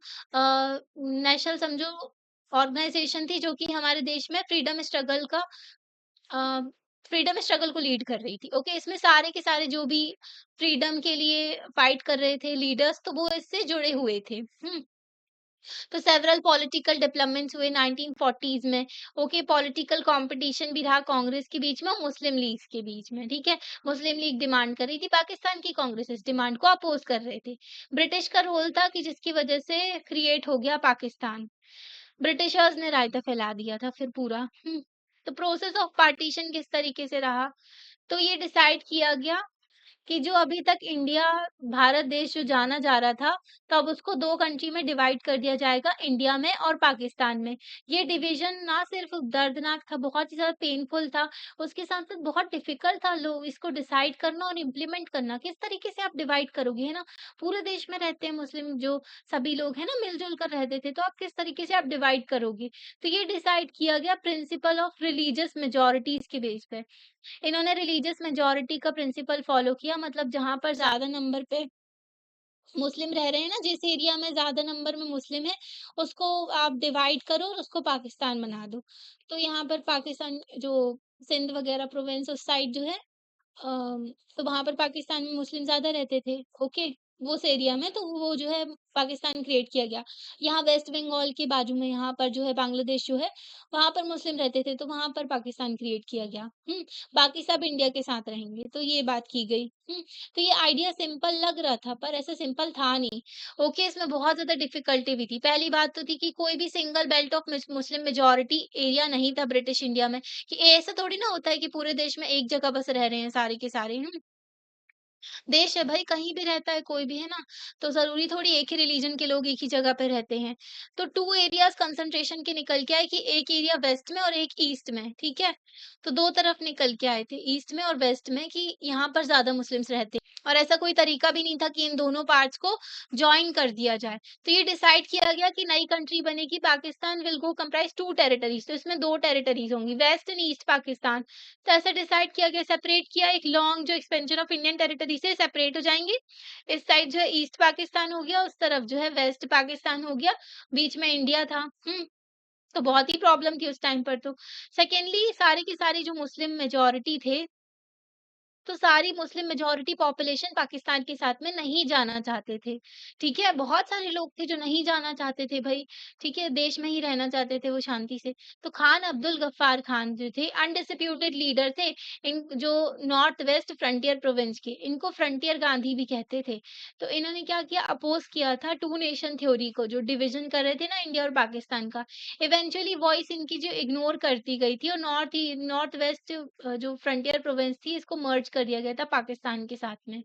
नेशनल समझो ऑर्गनाइज़ेशन थी जो कि हमारे देश में अ, फ्रीडम स्ट्रगल को लीड कर रही थी। ओके, इसमें सारे के सारे जो भी फ्रीडम के लिए फाइट कर रहे थे लीडर्स, तो वो इससे जुड़े हुए थे। तो सेवरल पॉलिटिकल डेवलपमेंट्स हुए 1940s में। ओके, पॉलिटिकल कंपटीशन भी रहा कांग्रेस के बीच में और मुस्लिम लीग के बीच में, ठीक है? मुस्लिम लीग डिमांड कर रही थी पाकिस्तान की, कांग्रेस इस डिमांड को अपोज कर रहे थे। ब्रिटिश का रोल था कि जिसकी वजह से क्रिएट हो गया पाकिस्तान। ब्रिटिशर्स ने रायता फैला दिया था फिर पूरा। तो प्रोसेस ऑफ पार्टीशन किस तरीके से रहा? तो ये डिसाइड किया गया कि जो अभी तक इंडिया भारत देश जो जाना जा रहा था, तब उसको 2 कंट्री में डिवाइड कर दिया जाएगा, इंडिया में और पाकिस्तान में। ये डिवीज़न ना सिर्फ़ दर्दनाक था, बहुत ही ज़्यादा पेनफुल था, उसके साथ-साथ बहुत डिफ़िकल्ट था लोग इसको डिसाइड करना और इम्प्लीमेंट करना। किस तरीके से आप डिवाइड करोगे, है ना? पूरे देश में रहते हैं मुस्लिम जो सभी लोग हैं ना, मिल-जुल कर रहते थे, तो आप किस तरीके से आप डिवाइड करोगे? तो ये डिसाइड किया गया प्रिंसिपल ऑफ रिलीजियस मेजॉरिटीज़ के बेस पे। इन्होंने रिलीजियस मेजॉरिटी का प्रिंसिपल फॉलो किया, मतलब जहाँ पर ज़्यादा नंबर पे मुस्लिम रह रहे हैं ना, जिस एरिया में ज़्यादा नंबर में मुस्लिम है, उसको आप डिवाइड करो और उसको पाकिस्तान बना दो। तो यहाँ पर पाकिस्तान जो सिंध वगैरह प्रोविंस उस साइड जो है तो वहाँ पर पाकिस्तान में मुस्लिम ज़्यादा रहते थे, ओके? वो उस एरिया में तो वो जो है पाकिस्तान क्रिएट किया गया। यहाँ वेस्ट बंगाल के बाजू में यहाँ पर जो है बांग्लादेश जो है, वहाँ पर मुस्लिम रहते थे, तो वहाँ पर पाकिस्तान क्रिएट किया गया। बाकी सब इंडिया के साथ रहेंगे, तो ये बात की गई। तो ये आइडिया सिंपल लग रहा था, पर ऐसा सिंपल था नहीं। ओके, इसमें बहुत ज़्यादा डिफ़िकल्टी भी थी। पहली बात तो थी कि कोई भी single belt of Muslim majority area नहीं था ब्रिटिश इंडिया में। कि ऐसा थोड़ी ना होता है कि पूरे देश में एक जगह बस रह रहे हैं सारे के सारे, देश है भाई, कहीं भी रहता है कोई भी, है ना? तो ज़रूरी थोड़ी एक ही रिलीजन के लोग एक ही जगह पे रहते हैं। तो 2 एरियाज़ कंसंट्रेशन के निकल के आए कि एक एरिया वेस्ट में और एक ईस्ट में, ठीक है? तो 2 तरफ निकल के आए थे, ईस्ट में और वेस्ट में कि यहाँ पर ज़्यादा मुस्लिम्स रहते हैं और ऐसा कोई तरीका भी नहीं था कि इन दोनों पार्ट्स को जॉइन कर दिया जाए। तो ये डिसाइड किया गया कि नई कंट्री बनेगी, पाकिस्तान विल गो कंप्राइज़ 2 टेरिटरीज़, तो इसमें 2 टेरिटरीज़ होंगी, वेस्ट एंड ईस्ट पाकिस्तान। तो ऐसा डिसाइड किया गया, सेपरेट किया, एक लॉन्ग जो एक्सपेंशन ऑफ इंडियन टेरिटरी से सेपरेट हो जाएँगे। इस साइड जो है ईस्ट पाकिस्तान हो गया, उस तरफ जो है वेस्ट पाकिस्तान हो गया, बीच में इंडिया था। तो बहुत ही प्रॉब्लम थी उस टाइम पर तो। सेकेंडली सारे के सारे जो मुस्लिम मेजॉरिटी थे तो सारी मुस्लिम मेजॉरिटी पॉपुलेशन पाकिस्तान के साथ में नहीं जाना चाहते थे, ठीक है? बहुत सारे लोग थे जो नहीं जाना चाहते थे भई, ठीक है? देश में ही रहना चाहते थे वो शांति से। तो खान अब्दुल गफ्फार खान जो थे अनडिस्प्यूटेड लीडर थे, इन जो नॉर्थ वेस्ट फ्रंटियर प्रोविंस के, इनको फ्रंटियर गांधी भी कहते थे। तो इन्होंने क्या किया, अपोज़ किया था टू नेशन थ्योरी को, जो डिवीज़न कर रहे थे ना इंडिया और पाकिस्तान का। इवेंचुअली वॉइस इनकी जो इग्नोर कर दी गई थी और नॉर्थ वेस्ट जो फ्रंटियर प्रोविंस थी इसको मर्ज कर दिया गया था पाकिस्तान के साथ में।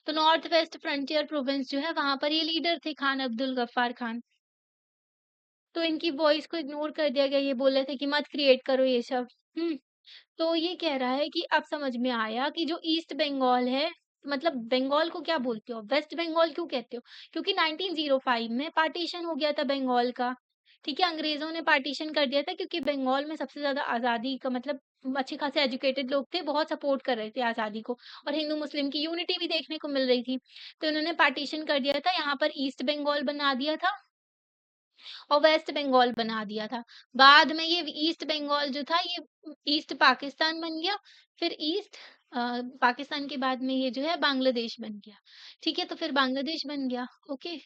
तो नॉर्थ वेस्ट फ्रंटियर प्रोविंस जो है वहाँ पर ये लीडर थे खान अब्दुल गफ्फार खान। तो इनकी वॉइस को इग्नोर कर दिया गया, ये बोल रहे थे कि मत क्रिएट करो ये सब। हुँ। तो ये कह रहा है कि अब समझ में आया कि जो ईस्ट बंगाल है, मतलब बंगाल को क्या बोलते हो? वेस्ट बंगाल क्यों कहते हो? क्योंकि 1905 में पार्टीशन हो गया था बंगाल का, ठीक है? अंग्रेज़ों ने पार्टीशन कर दिया था क्योंकि बंगाल में सबसे ज़्यादा आज़ादी का मतलब अच्छे खासे एजुकेटेड लोग थे, बहुत सपोर्ट कर रहे थे आज़ादी को और हिंदू-मुस्लिम की यूनिटी भी देखने को मिल रही थी। तो इन्होंने पार्टीशन कर दिया था, यहाँ पर ईस्ट बंगाल बना दिया था और वेस्ट बंगाल बना दिया था। बाद में ये ईस्ट बंगाल जो था ये ईस्ट पाकिस्तान बन गया, फिर ईस्ट पाकिस्तान के बाद में ये जो है बांग्लादेश बन गया। ठीक है? तो फिर बांग्लादेश बन गया, ओके?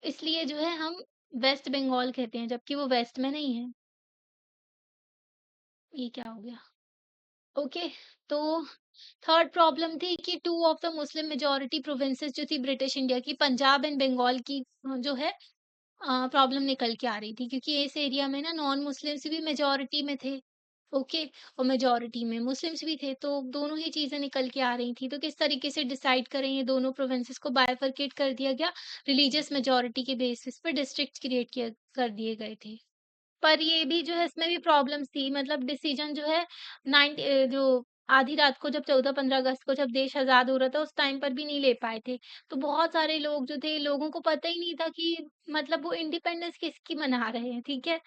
इसलिए जो है हम वेस्ट बंगाल कहते हैं, जबकि वो वेस्ट में नहीं है। ये क्या हो गया? ओके, तो थर्ड प्रॉब्लम थी कि 2 of the Muslim majority provinces जो थी ब्रिटिश इंडिया की, पंजाब एंड बंगाल की जो है प्रॉब्लम निकल के आ रही थी क्योंकि इस एरिया में ना नॉन मुस्लिम्स भी मेजॉरिटी में थे, ओके? और मेजॉरिटी में मुस्लिम्स भी थे, तो दोनों ही चीज़ें निकल के आ रही थी। तो किस तरीके से डिसाइड करें, ये दोनों प्रोविंसेस को बाइफरकेट कर दिया गया, रिलीजियस मेजॉरिटी के बेसिस पे डिस्ट्रिक्ट क्रिएट किया कर दिए गए थे। पर ये भी जो है इसमें भी प्रॉब्लम्स थी, मतलब डिसीजन जो है जो आधी रात को जब 14-15 अगस्त को जब देश आज़ाद हो रहा था, उस टाइम पर भी नहीं ले पाए थे। तो बहुत सारे लोग जो थे, लोगों को पता ही नहीं था कि मतलब वो इंडिपेंडेंस किसकी मना रहे हैं, ठीक है?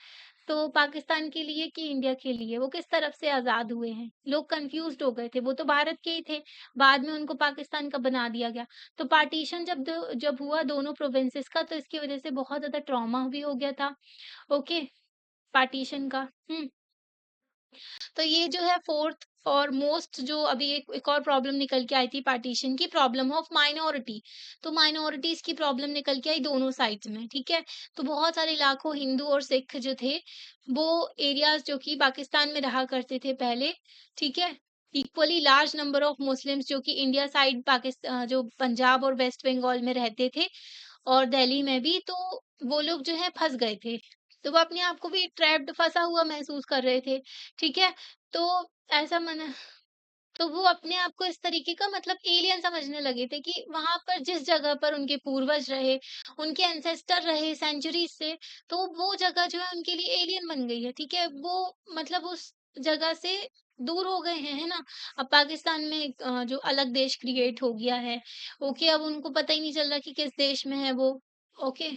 तो पाकिस्तान के लिए कि इंडिया के लिए, वो किस तरफ से आज़ाद हुए हैं। लोग कन्फ्यूज़्ड हो गए थे, वो तो भारत के ही थे, बाद में उनको पाकिस्तान का बना दिया गया। तो पार्टीशन जब हुआ दोनों प्रोविंसेस का, तो इसकी वज़ह से बहुत ज़्यादा ट्रॉमा भी हो गया था, ओके? पार्टीशन का। तो ये जो है फोर्थ और मोस्ट जो अभी एक और प्रॉब्लम निकल के आई थी पार्टीशन की, प्रॉब्लम ऑफ माइनॉरिटी। तो माइनॉरिटीज़ की प्रॉब्लम निकल के आई दोनों साइड्स में, ठीक है? तो बहुत सारे लाखों हिंदू और सिख जो थे, वो एरियाज़ जो कि पाकिस्तान में रहा करते थे पहले, ठीक है? Equally large number of Muslims जो कि इंडिया साइड जो पंजाब और वेस्ट बंगाल में रहते थे और दिल्ली में भी, तो वो लोग जो है फँस गए थे। तो वो अपने आप को भी ट्रैप्ड फँसा हुआ महसूस कर रहे थे, ठीक है? तो ऐसा मन तो वो अपने आप को इस तरीके का मतलब एलियन समझने लगे थे कि वहाँ पर जिस जगह पर उनके पूर्वज रहे, उनके एंसेस्टर रहे सेंचुरीज़ से, तो वो जगह जो है उनके लिए एलियन बन गई है, ठीक है? वो मतलब उस जगह से दूर हो गए हैं, है ना? अब पाकिस्तान में जो अलग देश क्रिएट हो गया है, ओके, अब उनको पता ही नहीं चल रहा कि किस देश में है वो, ओके?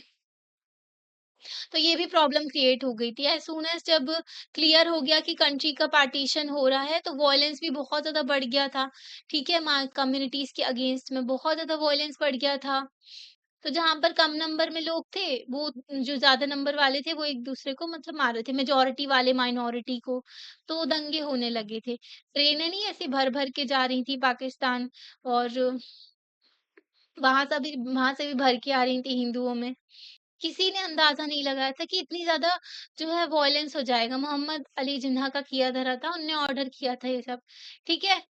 तो ये भी प्रॉब्लम क्रिएट हो गई थी। एज़ सून एज़ जब क्लियर हो गया कि कंट्री का पार्टीशन हो रहा है, तो वॉयलेंस भी बहुत ज़्यादा बढ़ गया था, ठीक है? कम्युनिटीज़ के अगेंस्ट में बहुत ज़्यादा वॉयलेंस बढ़ गया था। तो जहाँ पर कम नंबर में लोग थे, वो जो ज़्यादा नंबर वाले थे, वो एक-दूसरे को मतलब मार रहे थे, मेजॉरिटी वाले माइनॉरिटी को, तो दंगे होने लगे थे। ट्रेनें नहीं ऐसे भर-भर के जा रही थी पाकिस्तान और वहाँ से भी भर के आ रही थी हिंदुओं में। किसी ने अंदाज़ा नहीं लगाया था कि इतनी ज़्यादा जो है वॉयलेंस हो जाएगा। मोहम्मद अली जिन्ना का किया धरा था, उनने ऑर्डर किया था ये सब, ठीक है?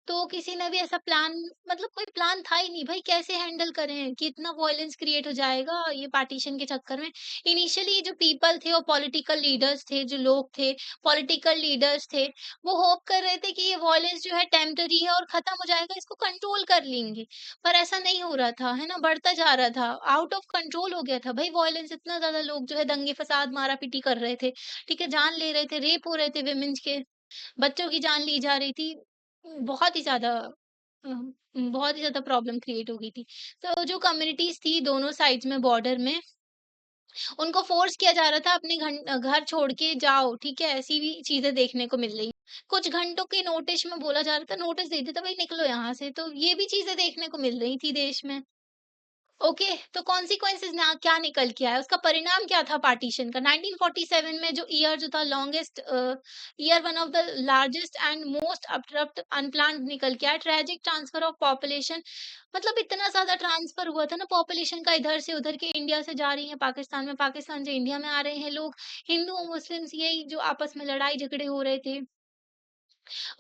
तो किसी ने भी ऐसा प्लान मतलब कोई प्लान था ही नहीं भाई कैसे हैंडल करें कि इतना वॉयलेंस क्रिएट हो जाएगा ये पार्टीशन के चक्कर में। इनिशियली जो पीपल थे और पॉलिटिकल लीडर्स थे, जो लोग थे, पॉलिटिकल लीडर्स थे, वो होप कर रहे थे कि ये वॉयलेंस जो है टेम्परेरी है और खत्म हो जाएगा, इसको कंट्रोल कर लेंगे। पर ऐसा नहीं हो रहा था, है ना? बढ़ता जा रहा था, आउट ऑफ कंट्रोल हो गया था भाई वॉयलेंस इतना ज़्यादा लोग जो है दंगे-फ़साद, मारा-पीटी कर रहे थे, ठीक है? जान ले रहे थे, रेप हो रहे थे वुमेन्स के, बच्चों की जान ली जा रही थी। बहुत ही ज़्यादा बहुत ही ज़्यादा प्रॉब्लम क्रिएट हो गई थी। तो जो कम्युनिटीज़ थी दोनों साइड्स में बॉर्डर में, उनको फ़ोर्स किया जा रहा था अपने घर छोड़ के जाओ, ठीक है? ऐसी भी चीज़ें देखने को मिल रही। कुछ घंटों के नोटिस में बोला जा रहा था नोटिस दे देता भाई निकलो यहाँ से, तो ये भी चीज़ें देखने को मिल रही थी देश में। ओके, तो कॉन्सिक्वेंसेस ना क्या निकल के आया, उसका परिणाम क्या था पार्टीशन का? 1947 में जो ईयर जो था longest year, one of the largest and most abrupt unplanned निकल के आया। ट्रेजिक ट्रांसफर ऑफ पॉपुलेशन, मतलब इतना ज़्यादा ट्रांसफर हुआ था ना पॉपुलेशन का, इधर से उधर के, इंडिया से जा रही है पाकिस्तान में, पाकिस्तान से इंडिया में आ रहे हैं लोग। हिंदू, मुस्लिम्स यही जो आपस में लड़ाई झगड़े हो रहे थे।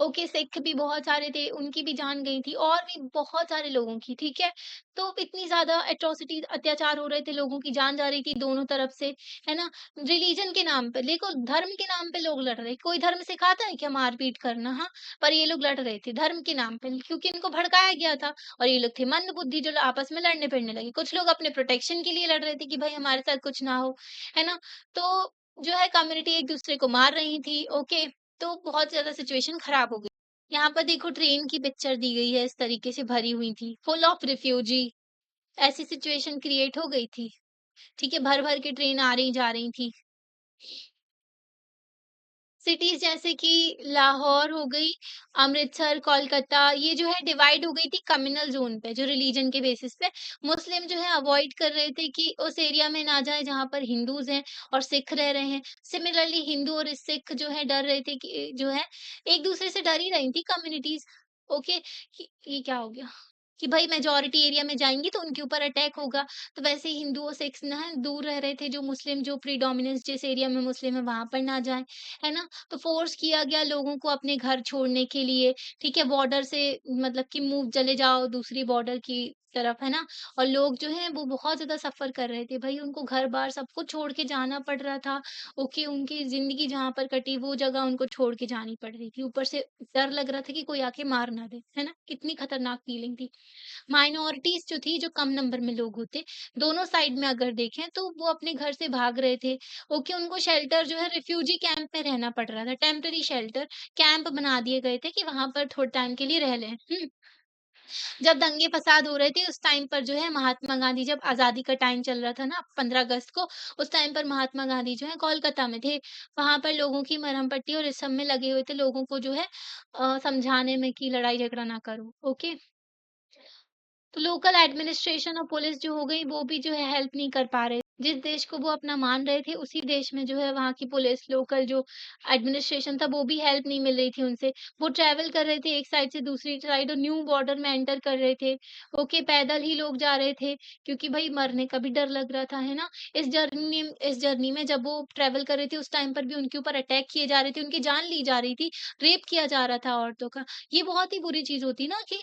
ओके, सिख भी बहुत सारे थे, उनकी भी जान गई थी, और भी बहुत सारे लोगों की, ठीक है? तो इतनी ज़्यादा एट्रोसिटी, अत्याचार हो रहे थे, लोगों की जान जा रही थी दोनों तरफ से, है ना? रिलीजन के नाम पे, देखो धर्म के नाम पे लोग लड़ रहे हैं, कोई धर्म सिखाता है क्या मार-पीट करना? हाँ, पर ये लोग लड़ रहे थे धर्म के नाम पे, क्योंकि इनको भड़काया गया था, और ये लोग थे मंदबुद्धि जो आपस में लड़ने-भिड़ने लगे। कुछ लोग अपने प्रोटेक्शन के लिए लड़ रहे थे कि भाई हमारे साथ कुछ ना हो, है ना? तो जो है कम्युनिटी एक-दूसरे को मार रही थी, ओके? तो बहुत ज़्यादा सिचुएशन खराब हो गई। यहाँ पर देखो ट्रेन की पिक्चर दी गई है, इस तरीके से भरी हुई थी, फुल ऑफ रिफ्यूजी, ऐसी सिचुएशन क्रिएट हो गई थी, ठीक है? भर-भर के ट्रेन आ रही जा रही थी। सिटीज़ जैसे कि लाहौर हो गई, अमृतसर, कोलकाता, ये जो है डिवाइड हो गई थी कम्युनल ज़ोन पे, जो रिलीजन के बेसिस पे। मुस्लिम जो है अवॉइड कर रहे थे कि उस एरिया में ना जाएँ जहाँ पर हिंदूज़ हैं और सिख रह रहे हैं। सिमिलरली हिंदू और सिख जो है डर रहे थे कि जो है एक-दूसरे से डर ही रही थी कम्युनिटीज़, ओके? कि ये क्या हो गया? कि भाई मेजॉरिटी एरिया में जाएँगी तो उनके ऊपर अटैक होगा। तो वैसे ही हिंदू और सिख्स ना दूर रह रहे थे, जो मुस्लिम जो प्रीडोमिनेंस जिस एरिया में मुस्लिम है वहाँ पर ना जाएँ, है ना? तो फ़ोर्स किया गया लोगों को अपने घर छोड़ने के लिए, ठीक है? बॉर्डर से मतलब कि मूव चले जाओ दूसरी बॉर्डर की तरफ, है ना? और लोग जो हैं वो बहुत ज़्यादा सफ़र कर रहे थे। भई उनको घर-बार सब कुछ छोड़ के जाना पड़ रहा था। ओके, उनकी ज़िंदगी जहाँ पर कटी वो जगह उनको छोड़ के जानी पड़ रही थी। ऊपर से डर लग रहा था कि कोई आके मार ना दे, है ना? कितनी खतरनाक फीलिंग थी। माइनॉरिटीज़ जो थी, जो कम नंबर में लोग होते, दोनों साइड में अगर देखें तो वो अपने घर से भाग रहे थे। ओके, उनको शेल्टर जो है रिफ्यूजी कैंप में रहना पड़ रहा था, टेम्परेरी शेल्टर कैंप बना दिए गए थे कि वहाँ पर थोड़े टाइम के लिए रह लें। जब दंगे-फ़साद हो रहे थे उस टाइम पर जो है महात्मा गांधी, जब आज़ादी का टाइम चल रहा था ना 15 अगस्त को, उस टाइम पर महात्मा गांधी जो है कोलकाता में थे। वहाँ पर लोगों की मरहम पट्टी और इस सब में लगे हुए थे, लोगों को जो है समझाने में कि लड़ाई झगड़ा ना करो। ओके? तो लोकल एडमिनिस्ट्रेशन और पुलिस जो हो गई वो भी जो है हेल्प नहीं कर पा रहे। जिस देश को वो अपना मान रहे थे उसी देश में जो है वहाँ की पुलिस, लोकल जो एडमिनिस्ट्रेशन था वो भी हेल्प नहीं मिल रही थी उनसे। वो ट्रैवल कर रहे थे एक साइड से दूसरी साइड और न्यू बॉर्डर में एंटर कर रहे थे। ओके, पैदल ही लोग जा रहे थे क्योंकि भई मरने का भी डर लग रहा था, है ना? इस जर्नी में जब वो ट्रैवल कर रहे थे उस टाइम पर भी उनके ऊपर अटैक किए जा रहे थे, उनकी जान ली जा रही थी, रेप किया जा रहा था औरतों का। ये बहुत ही बुरी चीज़ होती है ना कि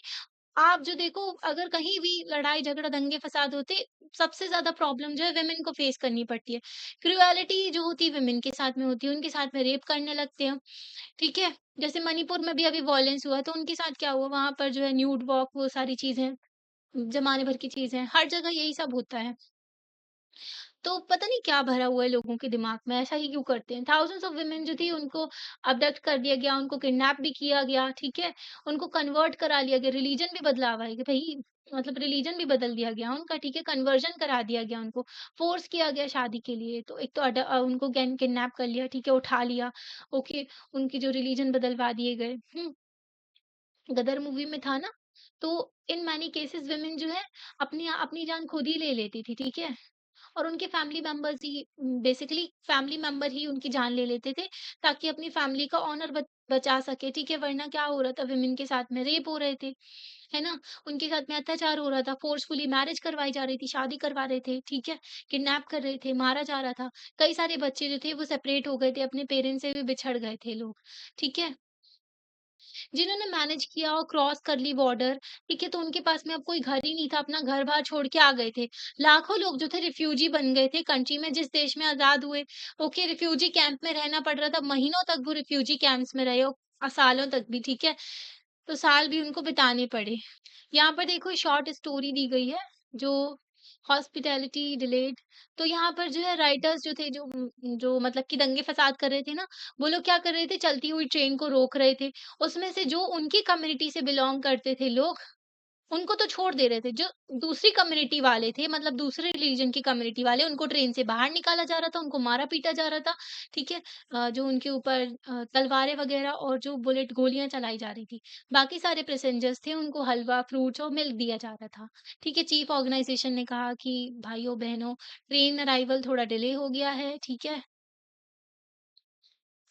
आप जो देखो अगर कहीं भी लड़ाई झगड़ा दंगे फसाद होते, सबसे ज्यादा प्रॉब्लम जो है वुमेन को फेस करनी पड़ती है। क्रुएलिटी जो होती है वुमेन के साथ में होती है, उनके साथ में रेप करने लगते हैं, ठीक है? जैसे मणिपुर में भी अभी वॉयलेंस हुआ तो उनके साथ क्या हुआ, वहां पर जो है न्यूड वॉक, वो सारी चीजें जमाने भर की चीजें, हर जगह यही सब होता है। तो पता नहीं क्या भरा हुआ है लोगों के दिमाग में, ऐसा ही क्यों करते हैं? थाउज़ेंड्स ऑफ वुमेन जो थी उनको अबडक्ट कर दिया गया, उनको किडनैप भी किया गया, ठीक है? उनको कन्वर्ट करा लिया गया, रिलीजन भी बदलावा है कि भई मतलब रिलीजन भी बदल दिया गया उनका, ठीक है? कन्वर्जन करा दिया गया उनको, फ़ोर्स किया गया शादी के लिए। तो एक तो उनको किडनैप कर लिया, ठीक है? उठा लिया, ओके, उनकी जो रिलीजन बदलवा दिए गए। गदर मूवी में था ना, तो इन मैनी केसेस वुमेन जो है अपनी जान खुद ही ले लेती थी, ठीक है? और उनके फैमिली मेंबर्स ही बेसिकली फैमिली मेंबर ही उनकी जान ले लेते थे ताकि अपनी फैमिली का ऑनर बचा सके, ठीक है? वरना क्या हो रहा था, विमेन के साथ में रेप हो रहे थे, है ना? उनके साथ में अत्याचार हो रहा था, फोर्सफुली मैरिज करवाई जा रही थी, शादी करवा रहे थे, ठीक है? किडनैप कर रहे थे, मारा जा रहा था। कई सारे बच्चे जो थे वो सेपरेट हो गए थे, अपने पेरेंट्स से भी बिछड़ गए थे लोग, ठीक है? जिन्होंने मैनेज किया और क्रॉस कर ली बॉर्डर, ठीक है? तो उनके पास में अब कोई घर ही नहीं था, अपना घर-बार छोड़ के आ गए थे। लाखों लोग जो थे रिफ्यूजी बन गए थे कंट्री में, जिस देश में आज़ाद हुए। ओके, रिफ्यूजी कैंप में रहना पड़ रहा था, महीनों तक वो रिफ्यूजी कैंप्स में रहे सालों तक भी, ठीक है? तो साल भी उनको बिताने पड़े। यहाँ पर देखो शॉर्ट स्टोरी दी गई है, जो हॉस्पिटैलिटी डिलेड। तो यहाँ पर जो है राइटर्स जो थे, जो मतलब कि दंगे-फ़साद कर रहे थे ना, वो लोग क्या कर रहे थे, चलती हुई ट्रेन को रोक रहे थे। उसमें से जो उनकी कम्युनिटी से बिलॉन्ग करते थे लोग, उनको तो छोड़ दे रहे थे। जो दूसरी कम्युनिटी वाले थे, मतलब दूसरे रिलीजन की कम्युनिटी वाले, उनको ट्रेन से बाहर निकाला जा रहा था, उनको मारा-पीटा जा रहा था, ठीक है? जो उनके ऊपर तलवारें वगैरह और जो बुलेट गोलियाँ चलाई जा रही थी। बाकी सारे पैसेंजर्स थे, उनको हलवा, फ्रूट्स और मिल्क दिया जा रहा था, ठीक है? चीफ ऑर्गनाइज़ेशन ने कहा कि भाइयों-बहनों, ट्रेन अराइवल थोड़ा डिले हो गया है, ठीक है?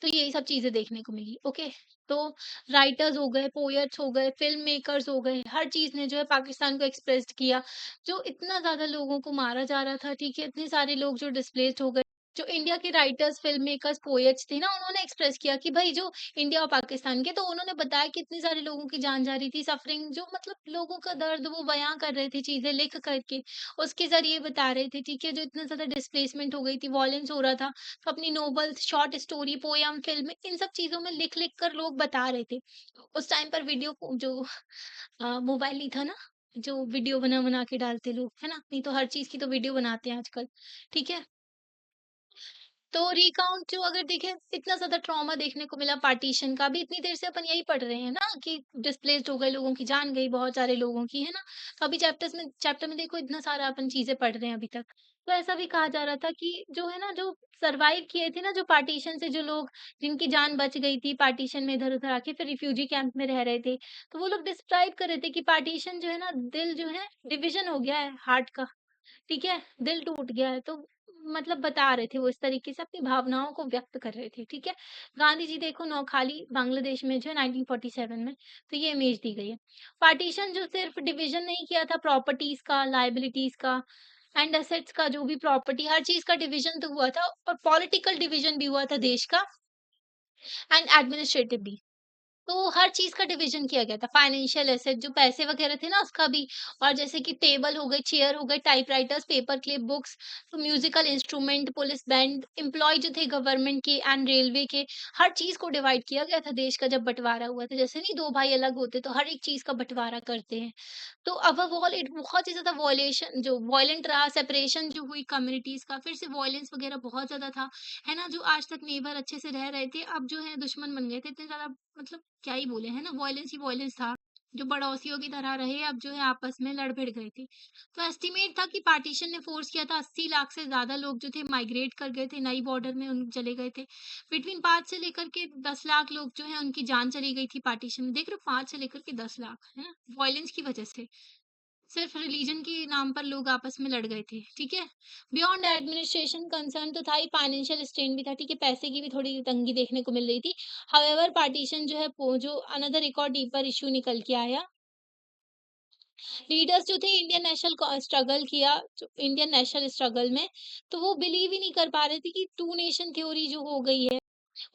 तो यही सब चीज़ें देखने को मिली, ओके। तो राइटर्स हो गए, पोएट्स हो गए, फ़िल्म मेकर्स हो गए, हर चीज़ ने जो है पाकिस्तान को एक्सप्रेस्ड किया। जो इतना ज़्यादा लोगों को मारा जा रहा था, ठीक है? इतने सारे लोग जो डिस्प्लेस्ड हो गए। जो इंडिया के राइटर्स, फ़िल्म मेकर्स, पोएट्स थे ना, उन्होंने एक्सप्रेस किया कि भई जो इंडिया और पाकिस्तान के, तो उन्होंने बताया कि इतने सारे लोगों की जान जा रही थी, सफ़रिंग जो मतलब लोगों का दर्द वो बयाँ कर रहे थे चीज़ें लिख कर के, उसके ज़रिए बता रहे थे, ठीक है? जो इतना ज़्यादा डिस्प्लेसमेंट हो गई थी, वॉयलेंस हो रहा था। अपनी novels, short story, poem, film इन सब चीज़ों में लिख-लिख कर लोग बता रहे थे। उस टाइम पर वीडियो को जो मोबाइल नहीं था ना, जो वीडियो बना-बना के डालते लोग, है ना? नहीं तो हर चीज़ की तो वीडियो बनाते हैं आजकल, ठीक है? तो रिकाउंट जो अगर देखें, इतना ज़्यादा ट्रॉमा देखने को मिला पार्टीशन का भी। इतनी देर से अपन यही पढ़ रहे हैं ना कि डिस्प्लेस्ड हो गए, लोगों की जान गई, बहुत सारे लोगों की, है ना? तो अभी चैप्टर में देखो इतना सारा अपन चीज़ें पढ़ रहे हैं अभी तक। तो ऐसा भी कहा जा रहा था कि जो है ना, जो सर्वाइव किए थे ना, जो पार्टीशन से जो लोग जिनकी जान बच गई थी, पार्टीशन में इधर-उधर आके फिर रिफ्यूजी कैंप में रह रहे थे। तो वो लोग डिस्क्राइब कर रहे थे कि पार्टीशन जो है ना, दिल जो है डिवीज़न हो गया है हार्ट का। ठीक है? दिल टूट गया है, तो मतलब बता रहे थे वो इस तरीके से अपनी भावनाओं को व्यक्त कर रहे थे, ठीक है? गांधी जी देखो नौखाली बांग्लादेश में जो है 1947 में, तो ये इमेज दी गई है। पार्टीशन जो सिर्फ डिवीज़न नहीं किया था प्रॉपर्टीज़ का, लायबिलिटीज़ का एंड एसेट्स का, जो भी प्रॉपर्टी हर चीज़ का डिवीज़न तो हुआ था और पॉलिटिकल डिवीज़न भी हुआ था देश का एंड एडमिनिस्ट्रेटिव भी। तो हर चीज़ का डिवीज़न किया गया था, फाइनेंशियल एसेट जो पैसे वग़ैरह थे ना उसका भी, और जैसे कि टेबल हो गई, चेयर हो गए, टाइपराइटर्स, पेपर क्लिप, बुक्स, तो musical instrument, police band, employee जो थे गवर्नमेंट के एंड रेलवे के, हर चीज़ को डिवाइड किया गया था देश का जब बँटवारा हुआ था। जैसे नहीं 2 भाई अलग होते तो हर एक चीज़ का बँटवारा करते हैं। तो अबव ऑल इट बहुत ही ज़्यादा वॉयलेशन जो वॉयलेंट रहा, सेपरेशन जो हुई कम्युनिटीज़ का, फिर से वॉयलेंस वग़ैरह बहुत ज़्यादा था, है ना? जो आज तक नेबर अच्छे से रह रहे थे, अब जो है दुश्मन बन गए थे। इतने ज़्यादा मतलब क्या ही बोले, है ना? वॉयलेंस ही वॉयलेंस था। जो पड़ोसियों की तरह रहे, अब जो है आपस में लड़-भिड़ गए थे। तो एस्टीमेट था कि पार्टीशन ने फ़ोर्स किया था 80 लाख से ज़्यादा लोग जो थे माइग्रेट कर गए थे, नई बॉर्डर में उन चले गए थे। बिटवीन 5 से लेकर के 10 लाख लोग जो हैं उनकी जान चली गई थी पार्टीशन में। देख रहे हो 5 से लेकर के 10 लाख, हैं? वॉयलेंस की वजह से। सिर्फ रिलीजन के नाम पर लोग आपस में लड़ गए थे, ठीक है? बियॉन्ड एडमिनिस्ट्रेशन कंसर्न तो था ही, फाइनेंशियल स्ट्रेन भी था, ठीक है? पैसे की भी थोड़ी तंगी देखने को मिल रही थी। हाउएवर पार्टीशन जो है पो जो अनदर एक और डीपर इश्यू निकल के आया। लीडर्स जो थे इंडियन नेशनल स्ट्रगल किया, जो इंडियन नेशनल स्ट्रगल में, तो वो बिलीव ही नहीं कर पा रहे थे कि टू नेशन थ्योरी जो हो गई है।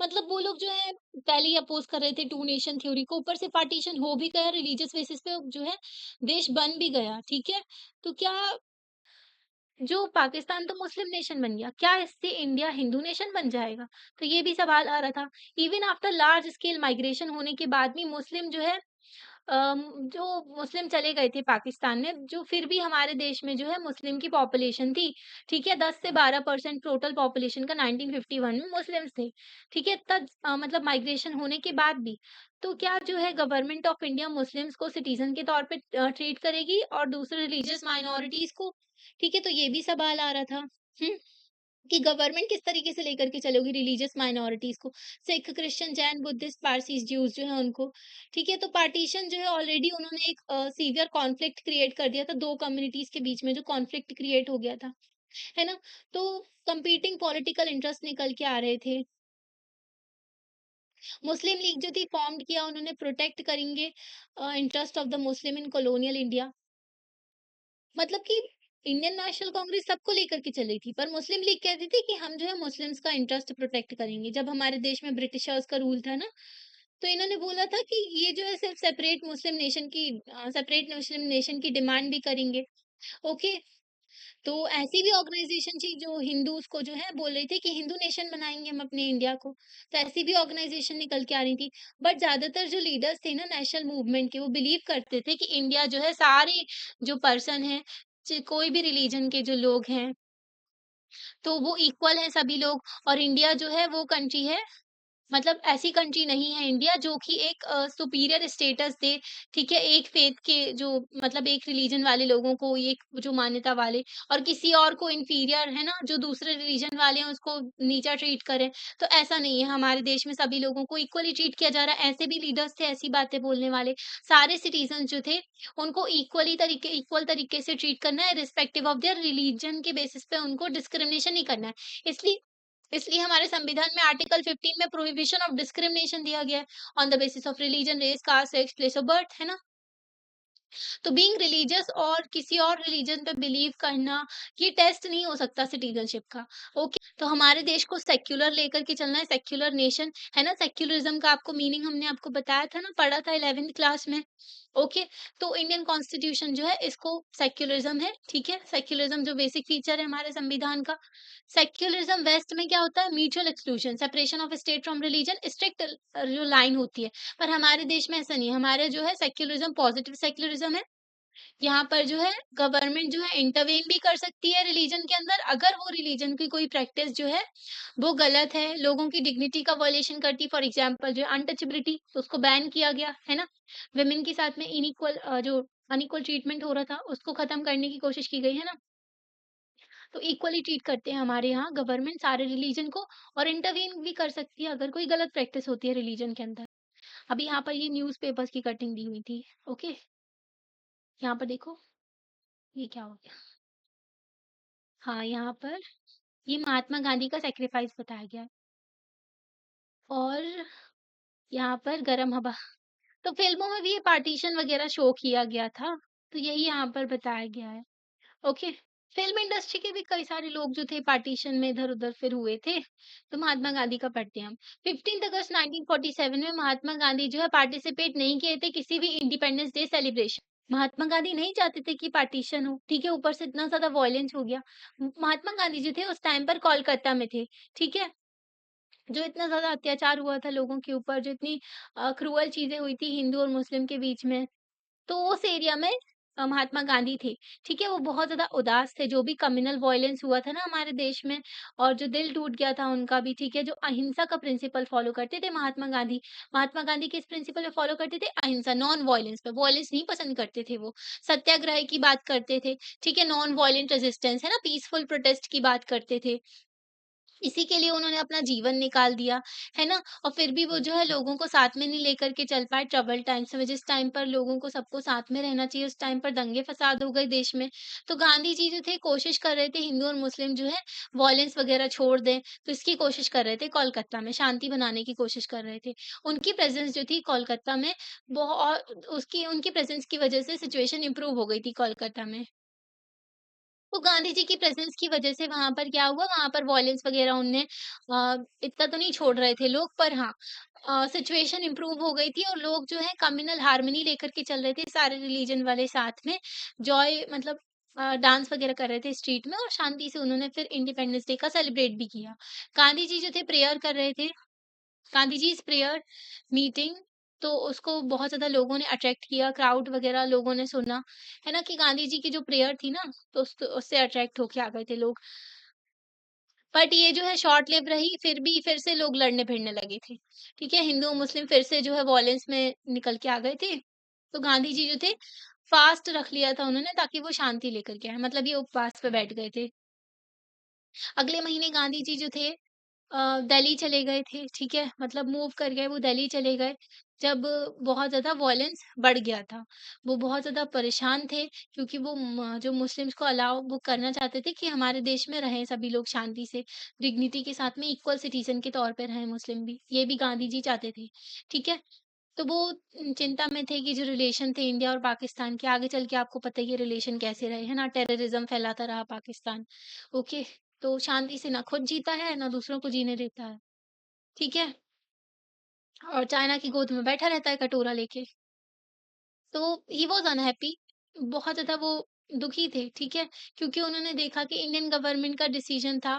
मतलब वो लोग जो है पहले ही अपोज कर रहे थे टू नेशन थ्योरी को, ऊपर से पार्टीशन हो भी गया, रिलीजियस बेसिस पे जो है देश बन भी गया, ठीक है? तो क्या जो पाकिस्तान तो मुस्लिम नेशन बन गया, क्या इससे इंडिया हिंदू नेशन बन जाएगा? तो ये भी सवाल आ रहा था। Even after large scale migration होने के बाद भी मुस्लिम जो है जो मुस्लिम चले गए थे पाकिस्तान में, जो फिर भी हमारे देश में जो है मुस्लिम की पॉपुलेशन थी, ठीक है? 10 से 12% टोटल पॉपुलेशन का 1951 में मुस्लिम्स थे, ठीक है? तब मतलब माइग्रेशन होने के बाद भी। तो क्या जो है गवर्नमेंट ऑफ इंडिया मुस्लिम्स को सिटीज़न के तौर पे ट्रीट करेगी और दूसरे रिलीजियस माइनॉरिटीज़ को? ठीक है? तो ये भी सवाल आ रहा था। हुँ। कि गवर्नमेंट किस तरीके से लेकर के चलोगी रिलीजियस माइनॉरिटीज़ को, Sikh, Christian, Jain, Buddhist, Parsis, Jews जो हैं उनको, ठीक है? तो पार्टीशन जो है ऑलरेडी उन्होंने एक सीवियर कॉन्फ्लिक्ट क्रिएट कर दिया था 2 कम्युनिटीज़ के बीच में जो कॉन्फ्लिक्ट क्रिएट हो गया था, है ना? तो कंपीटिंग पॉलिटिकल इंटरेस्ट निकल के आ रहे थे। मुस्लिम लीग जो थी फॉर्म्ड किया उन्होंने, प्रोटेक्ट करेंगे interest of the Muslim in colonial India. मतलब कि इंडियन नेशनल कांग्रेस सबको लेकर के चली थी, पर मुस्लिम लीग कहती थी कि हम जो है मुस्लिम्स का इंटरेस्ट प्रोटेक्ट करेंगे। जब हमारे देश में ब्रिटिशर्स का रूल था ना, तो इन्होंने बोला था कि ये जो है सिर्फ सेपरेट मुस्लिम नेशन की डिमांड भी करेंगे। ओके, तो ऐसी भी ऑर्गेनाइजेशन थी जो हिंदूज को जो है बोल रही थी कि हिंदू नेशन बनाएंगे हम अपने इंडिया को। तो ऐसी भी ऑर्गेनाइजेशन निकल के आ रही थी। बट ज्यादातर जो लीडर्स थे ना नेशनल मूवमेंट के, वो बिलीव करते थे कि इंडिया जो है सारे जो पर्सन है, कोई भी रिलीजन के जो लोग हैं, तो वो इक्वल हैं सभी लोग, और इंडिया जो है वो कंट्री है मतलब ऐसी कंट्री नहीं है इंडिया जो कि एक सुपीरियर स्टेटस दे, ठीक है? एक फ़ेथ के जो मतलब एक रिलीजन वाले लोगों को एक जो मान्यता वाले और किसी और को इन्फीरियर है ना, जो दूसरे रिलीजन वाले हैं उसको नीचा ट्रीट करें, तो ऐसा नहीं है। हमारे देश में सभी लोगों को इक्वली ट्रीट किया जा रहा है। ऐसे भी लीडर्स थे ऐसी बातें बोलने वाले। सारे सिटीज़न्स जो थे उनको इक्वल तरीके से ट्रीट करना है रिस्पेक्टिव ऑफ देयर रिलीजन के बेसिस पे उनको डिस्क्रिमिनेशन नहीं करना है। इसलिए इसलिए हमारे संविधान में आर्टिकल 15 में प्रोहिबिशन ऑफ डिस्क्रिमिनेशन दिया गया है on the basis of religion, race, caste, sex, place of birth, है ना? तो बीइंग रिलीजियस और किसी और रिलीजन पे बिलीव करना ये टेस्ट नहीं हो सकता सिटीजनशिप का। ओके, तो हमारे देश को सेक्युलर लेकर के चलना है, सेक्युलर नेशन, है ना? सेक्युलरिज्म का आपको मीनिंग हमने आपको बताया था ना, पढ़ा था 11th क्लास में। ओके, तो इंडियन कॉन्स्टिट्यूशन जो है इसको सेक्युलरिज्म है, ठीक है? सेक्युलरिज्म जो बेसिक फीचर है हमारे संविधान का। सेक्युलरिज्म वेस्ट में क्या होता है? Mutual exclusion, separation of state from religion, strict जो लाइन होती है। पर हमारे देश में ऐसा नहीं है, हमारे जो है सेक्युलरिज्म पॉजिटिव सेक्युलरिज्म है। यहाँ पर जो है गवर्नमेंट जो है इंटरवेन भी कर सकती है रिलीजन के अंदर, अगर वो रिलीजन की कोई प्रैक्टिस जो है वो गलत है, लोगों की डिग्निटी का वायलेशन करती है। फॉर एग्जांपल जो अनटचेबिलिटी, तो उसको बैन किया गया, है ना? वुमेन के साथ में जो अनइक्वल ट्रीटमेंट हो रहा था, उसको खत्म करने की कोशिश की गई, है ना? तो इक्वली ट्रीट करते हैं हमारे यहाँ गवर्नमेंट सारे रिलीजन को, और इंटरवीन भी कर सकती है अगर कोई गलत प्रैक्टिस होती है रिलीजन के अंदर। अभी यहाँ पर ये न्यूज़पेपर्स की कटिंग दी हुई थी। ओके, यहाँ पर देखो, ये क्या हो गया? हाँ, यहाँ पर ये महात्मा गांधी का सैक्रिफाइस बताया गया है। और यहाँ पर गरम हवा, तो फ़िल्मों में भी ये पार्टीशन वग़ैरह शो किया गया था, तो यही यहाँ पर बताया गया है। ओके, फ़िल्म इंडस्ट्री के भी कई सारे लोग जो थे पार्टीशन में इधर-उधर फिर हुए थे, तो महात्मा गांधी का पढ़ते हैं हम। 15th अगस्त 1947 में महात्मा गांधी जो है पार्टिसिपेट नहीं किए थे किसी भी independence day celebration. Mahatma Gandhi नहीं चाहते थे कि पार्टीशन हो, ठीक है? ऊपर से इतना ज़्यादा वॉयलेंस हो गया। महात्मा गांधी जो थे उस टाइम पर कोलकाता में थे, ठीक है? जो इतना ज़्यादा अत्याचार हुआ था लोगों के ऊपर, जो इतनी क्रूअल चीज़ें हुई थी हिंदू और मुस्लिम के बीच में, तो उस एरिया में महात्मा गांधी थे, ठीक है? वो बहुत ज़्यादा उदास थे, जो भी कम्युनल वॉयलेंस हुआ था ना हमारे देश में, और जो दिल टूट गया था उनका भी, ठीक है? जो अहिंसा का प्रिंसिपल फ़ॉलो करते थे महात्मा गांधी। महात्मा गांधी किस प्रिंसिपल पे फ़ॉलो करते थे? अहिंसा, नॉन वॉयलेंस पे, वॉयलेंस नहीं पसंद करते थे वो। सत्याग्रह की बात करते थे, ठीक है? नॉन वॉयलेंट रेजिस्टेंस, है ना? पीसफुल प्रोटेस्ट की बात करते थे। इसी के लिए उन्होंने अपना जीवन निकाल दिया, है ना? और फिर भी वो जो है लोगों को साथ में नहीं लेकर के चल पाए ट्रबल टाइम्स में, जिस टाइम पर लोगों को सबको साथ में रहना चाहिए, उस टाइम पर दंगे-फ़साद हो गए देश में। तो गांधी जी जो थे कोशिश कर रहे थे हिंदू और मुस्लिम जो है वॉयलेंस वगैरह छोड़ दें, तो इसकी कोशिश कर रहे थे कोलकाता में, शांति बनाने की कोशिश कर रहे थे। उनकी प्रेज़ेंस जो थी कोलकाता में उसकी उनकी प्रेज़ेंस की वज़ह से सिचुएशन इम्प्रूव हो गई थी कोलकाता में। तो गांधी जी की प्रेज़ेंस की वज़ह से वहाँ पर क्या हुआ, वहाँ पर वॉयलेंस वग़ैरह उनने इतना तो नहीं छोड़ रहे थे लोग, पर हाँ सिचुएशन इम्प्रूव हो गई थी और लोग जो है कम्युनल हार्मनी लेकर के चल रहे थे, सारे रिलीजन वाले साथ में जॉय मतलब डांस वग़ैरह कर रहे थे स्ट्रीट में, और शांति से उन्होंने फिर इंडिपेंडेंस डे का सेलिब्रेट भी किया। गांधी जी जो थे प्रेयर कर रहे थे, गांधी जी's प्रेयर मीटिंग, तो उसको बहुत ज़्यादा लोगों ने अट्रैक्ट किया, क्राउड वगैरह लोगों ने सुना, है ना? कि गांधी जी की जो प्रेयर थी ना, तो उससे अट्रैक्ट होके आ गए थे लोग। बट ये जो है शॉर्ट लिव रही, फिर से लोग लड़ने-भिड़ने लगे थे, ठीक है? हिंदू और मुस्लिम फिर से जो है वॉयलेंस में निकल के आ गए थे। तो गांधी जी जो थे, फास्ट रख लिया था उन्होंने ताकि वो शांति लेकर के आएँ, मतलब ये उपवास पे बैठ गए थे। अगले महीने गांधी जी जो थे दिल्ली चले गए थे, ठीक है? मतलब मूव कर गए, वो दिल्ली चले गए, जब बहुत ज़्यादा वॉयलेंस बढ़ गया था। वो बहुत ज़्यादा परेशान थे क्योंकि वो जो मुस्लिम्स को अलाउ वो करना चाहते थे कि हमारे देश में रहें सभी लोग शांति से, डिग्निटी के साथ में इक्वल सिटीज़न के तौर पे रहें मुस्लिम भी, ये भी गांधी जी चाहते थे, ठीक है? तो वो चिंता में थे कि जो रिलेशन थे इंडिया और पाकिस्तान के, आगे चल के आपको पता ही है रिलेशन कैसे रहे, है ना? टेररिज़्म फैलाता रहा पाकिस्तान, ओके? तो शांति से ना खुद जीता है, ना दूसरों को जीने देता है, ठीक है? और चाइना की गोद में बैठा रहता है कटोरा लेके। तो ही वाज़ अनहैप्पी, बहुत ज़्यादा वो दुखी थे, ठीक है? क्योंकि उन्होंने देखा कि इंडियन गवर्नमेंट का डिसीज़न था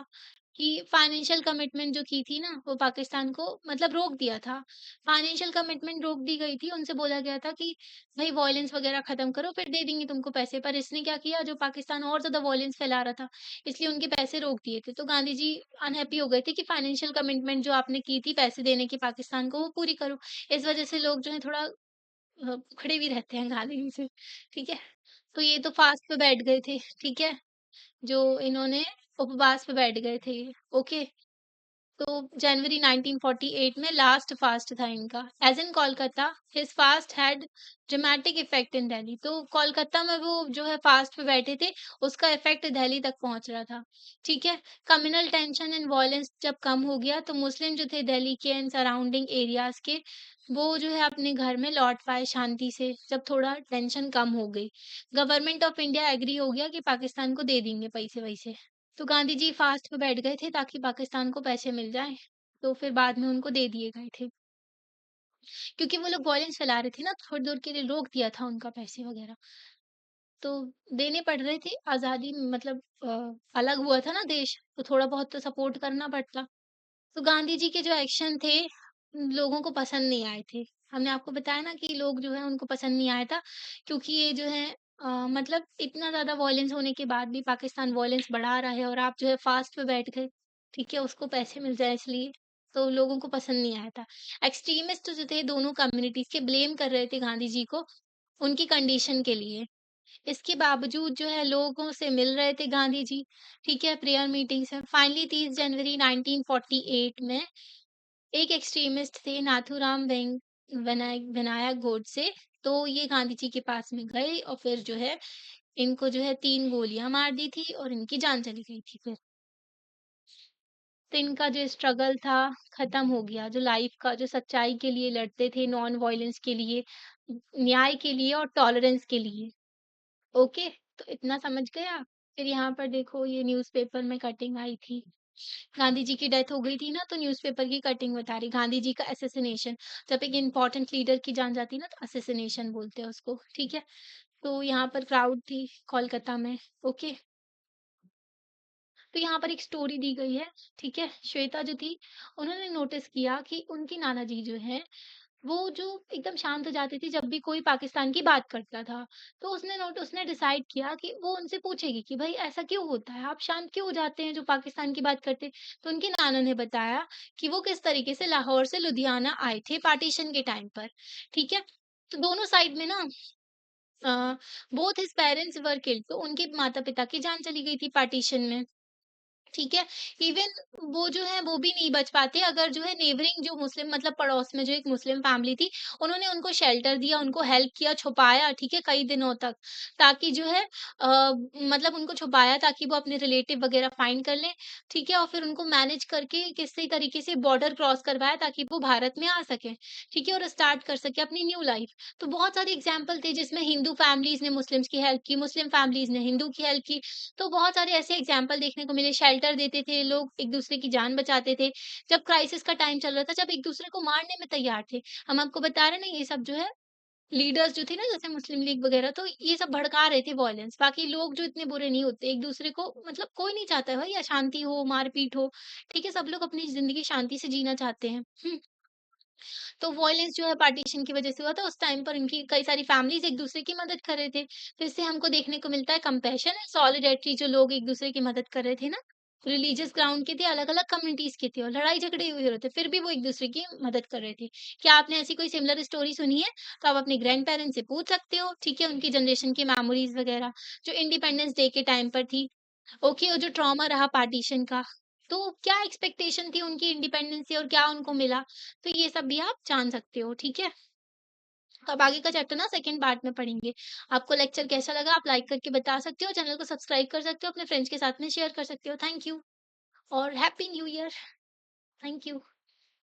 कि फाइनेंशियल कमिटमेंट जो की थी ना, वो पाकिस्तान को मतलब रोक दिया था। फाइनेंशियल कमिटमेंट रोक दी गई थी, उनसे बोला गया था कि भई वॉयलेंस वगैरह खत्म करो, फिर दे देंगे तुमको पैसे। पर इसने क्या किया, जो पाकिस्तान और ज़्यादा वॉयलेंस फैला रहा था, इसलिए उनके पैसे रोक दिए थे। तो गांधी जी अनहैप्पी हो गए थे कि फाइनेंशियल कमिटमेंट जो आपने की थी पैसे देने की पाकिस्तान को, वो पूरी करो। इस वजह से लोग जो है थोड़ा खड़े भी रहते हैं गांधी जी से, ठीक है? तो ये तो फास्ट पे बैठ गए थे, ठीक है? जो इन्होंने उपवास पे बैठ गए थे ये, ओके। तो जनवरी 1948 में लास्ट फास्ट था इनका। As in Kolkata his fast had dramatic effect in Delhi. तो कोलकाता में वो जो है फास्ट पे बैठे थे, उसका इफेक्ट दिल्ली तक पहुंच रहा था। ठीक है। कम्युनल टेंशन एंड वायलेंस जब कम हो गया तो मुस्लिम जो थे दिल्ली के एंड सराउंडिंग एरियाज के, वो जो है अपने घर में लौट पाए शांति से, जब थोड़ा टेंशन कम हो गई। गवर्नमेंट ऑफ इंडिया एग्री हो गया कि पाकिस्तान को दे देंगे पैसे वैसे। तो गांधी जी फास्ट पे बैठ गए थे ताकि पाकिस्तान को पैसे मिल जाएँ, तो फिर बाद में उनको दे दिए गए थे। क्योंकि वो लोग वॉयलेंस फैला रहे थे ना, थोड़ी देर के लिए रोक दिया था उनका पैसे वगैरह, तो देने पड़ रहे थे। आज़ादी मतलब अलग हुआ था ना देश, तो थोड़ा बहुत तो सपोर्ट करना पड़ता। तो गांधी जी के जो एक्शन थे, लोगों को पसंद नहीं आए थे। हमने आपको बताया ना कि लोग जो है उनको पसंद नहीं आया था, क्योंकि ये जो है मतलब इतना ज़्यादा वॉयलेंस होने के बाद भी पाकिस्तान वॉयलेंस बढ़ा रहा है और आप जो है फास्ट पे बैठ गए, ठीक है? उसको पैसे मिल जाए इसलिए, तो लोगों को पसंद नहीं आया था। एक्सट्रीमिस्ट जो थे दोनों कम्युनिटीज़ के ब्लेम कर रहे थे गांधी जी को, उनकी कंडीशन के लिए। इसके बावजूद जो है लोगों से मिल रहे थे गांधी जी, ठीक है? प्रेयर मीटिंग्स में। फाइनली 30 जनवरी 1948 में एक एक्सट्रीमिस्ट थे नाथूराम विनायक गोडसे, तो ये गांधी जी के पास में गए और फिर जो है इनको जो है 3 गोलियाँ मार दी थी और इनकी जान चली गई थी फिर। तो इनका जो स्ट्रगल था खत्म हो गया, जो लाइफ का जो सच्चाई के लिए लड़ते थे, नॉन वायलेंस के लिए, न्याय के लिए और टॉलरेंस के लिए। ओके, तो इतना समझ गए आप? फिर यहाँ पर देखो ये न्यूज़पेपर में कटिंग आई थी। गांधी जी की डेथ हो गई थी ना, तो न्यूज़पेपर की कटिंग बता रही, गांधी जी का असैसिनेशन। जब एक इम्पोर्टेंट लीडर की जान जाती है ना, तो असैसिनेशन बोलते हैं उसको, ठीक है? तो यहाँ पर क्राउड थी कोलकाता में, ओके। तो यहाँ पर एक स्टोरी दी गई है, ठीक है? श्वेता जो थी, उन्होंने नोटिस किया कि उनकी नाना जी जो हैं, वो जो एकदम शांत हो जाती थी जब भी कोई पाकिस्तान की बात करता था। तो उसने डिसाइड किया कि वो उनसे पूछेगी कि भई ऐसा क्यों होता है? आप शांत क्यों हो जाते हैं जो पाकिस्तान की बात करते हैं? तो उनकी नाना ने बताया कि वो किस तरीके से लाहौर से लुधियाना आए थे पार्टीशन के टाइम पर, ठीक है? तो दोनों साइड में ना both his parents were killed, तो उनके माता-पिता की जान चली गई थी पार्टीशन में। ठीक है? इवन वो जो है वो भी नहीं बच पाते अगर जो है नेबरिंग जो मुस्लिम मतलब पड़ोस में जो एक मुस्लिम फैमिली थी, उन्होंने उनको शेल्टर दिया, उनको हेल्प किया, छुपाया, ठीक है? कई दिनों तक, ताकि जो है मतलब उनको छुपाया ताकि वो अपने रिलेटिव वगैरह फाइंड कर लें, ठीक है? और फिर उनको मैनेज करके किसी तरीके से बॉर्डर क्रॉस करवाया ताकि वो भारत में आ सकें, ठीक है? और स्टार्ट कर सकें अपनी न्यू लाइफ। तो बहुत सारे एग्ज़ाम्पल थे जिसमें हिंदू फैमिलीज़ ने मुस्लिम्स की हेल्प की, मुस्लिम फैमिलीज़ ने हिंदू की हेल्प की। तो बहुत सारे ऐसे एग्जाम्पल देखने को मिले, शेल्टर देते थे, लोग एक-दूसरे की जान बचाते थे। जब क्राइसिस का टाइम चल रहा था, जब एक-दूसरे को मारने में तैयार थे। हम आपको बता रहे हैं ना, ये सब जो है लीडर्स जो थे ना, जैसे मुस्लिम लीग वगैरह, तो ये सब भड़का रहे थे वॉयलेंस। बाकी लोग जो इतने बुरे नहीं होते, एक-दूसरे को मतलब कोई नहीं चाहता है भाई अशांति हो, मार-पीट हो, ठीक है? सब लोग अपनी ज़िंदगी शांति से जीना चाहते हैं। तो वॉयलेंस जो है पार्टीशन की वजह से हुआ था, उस टाइम पर इनकी कई सारी फैमिलीज़ एक-दूसरे की मदद कर रहे थे। तो इससे हमको देखने को मिलता है कंपैशन एंड सॉलिडैरिटी, जो लोग एक-दूसरे की मदद कर रहे थे ना, रिलीजियस ग्राउंड के थे, अलग-अलग कम्युनिटीज़ के थे और लड़ाई-झगड़े हुए रहे थे, फिर भी वो एक-दूसरे की मदद कर रहे थे। क्या आपने ऐसी कोई सिमिलर स्टोरी सुनी है? तो आप अपने ग्रैंड पेरेंट्स से पूछ सकते हो, ठीक है? उनकी जनरेशन की मेमोरीज़ वगैरह, जो इंडिपेंडेंस डे के टाइम पर थी। ओके, और जो ट्रॉमा रहा पार्टीशन का, तो क्या एक्सपेक्टेशन थी उनकी इंडिपेंडेंस से और क्या उनको मिला? तो ये सब भी आप जान सकते हो, ठीक है? तो अब आगे का चैप्टर ना सेकंड पार्ट में पढ़ेंगे। आपको लेक्चर कैसा लगा आप लाइक करके बता सकते हो, चैनल को सब्सक्राइब कर सकते हो, अपने फ्रेंड्स के साथ में शेयर कर सकते हो। थैंक यू और happy new year. Thank you.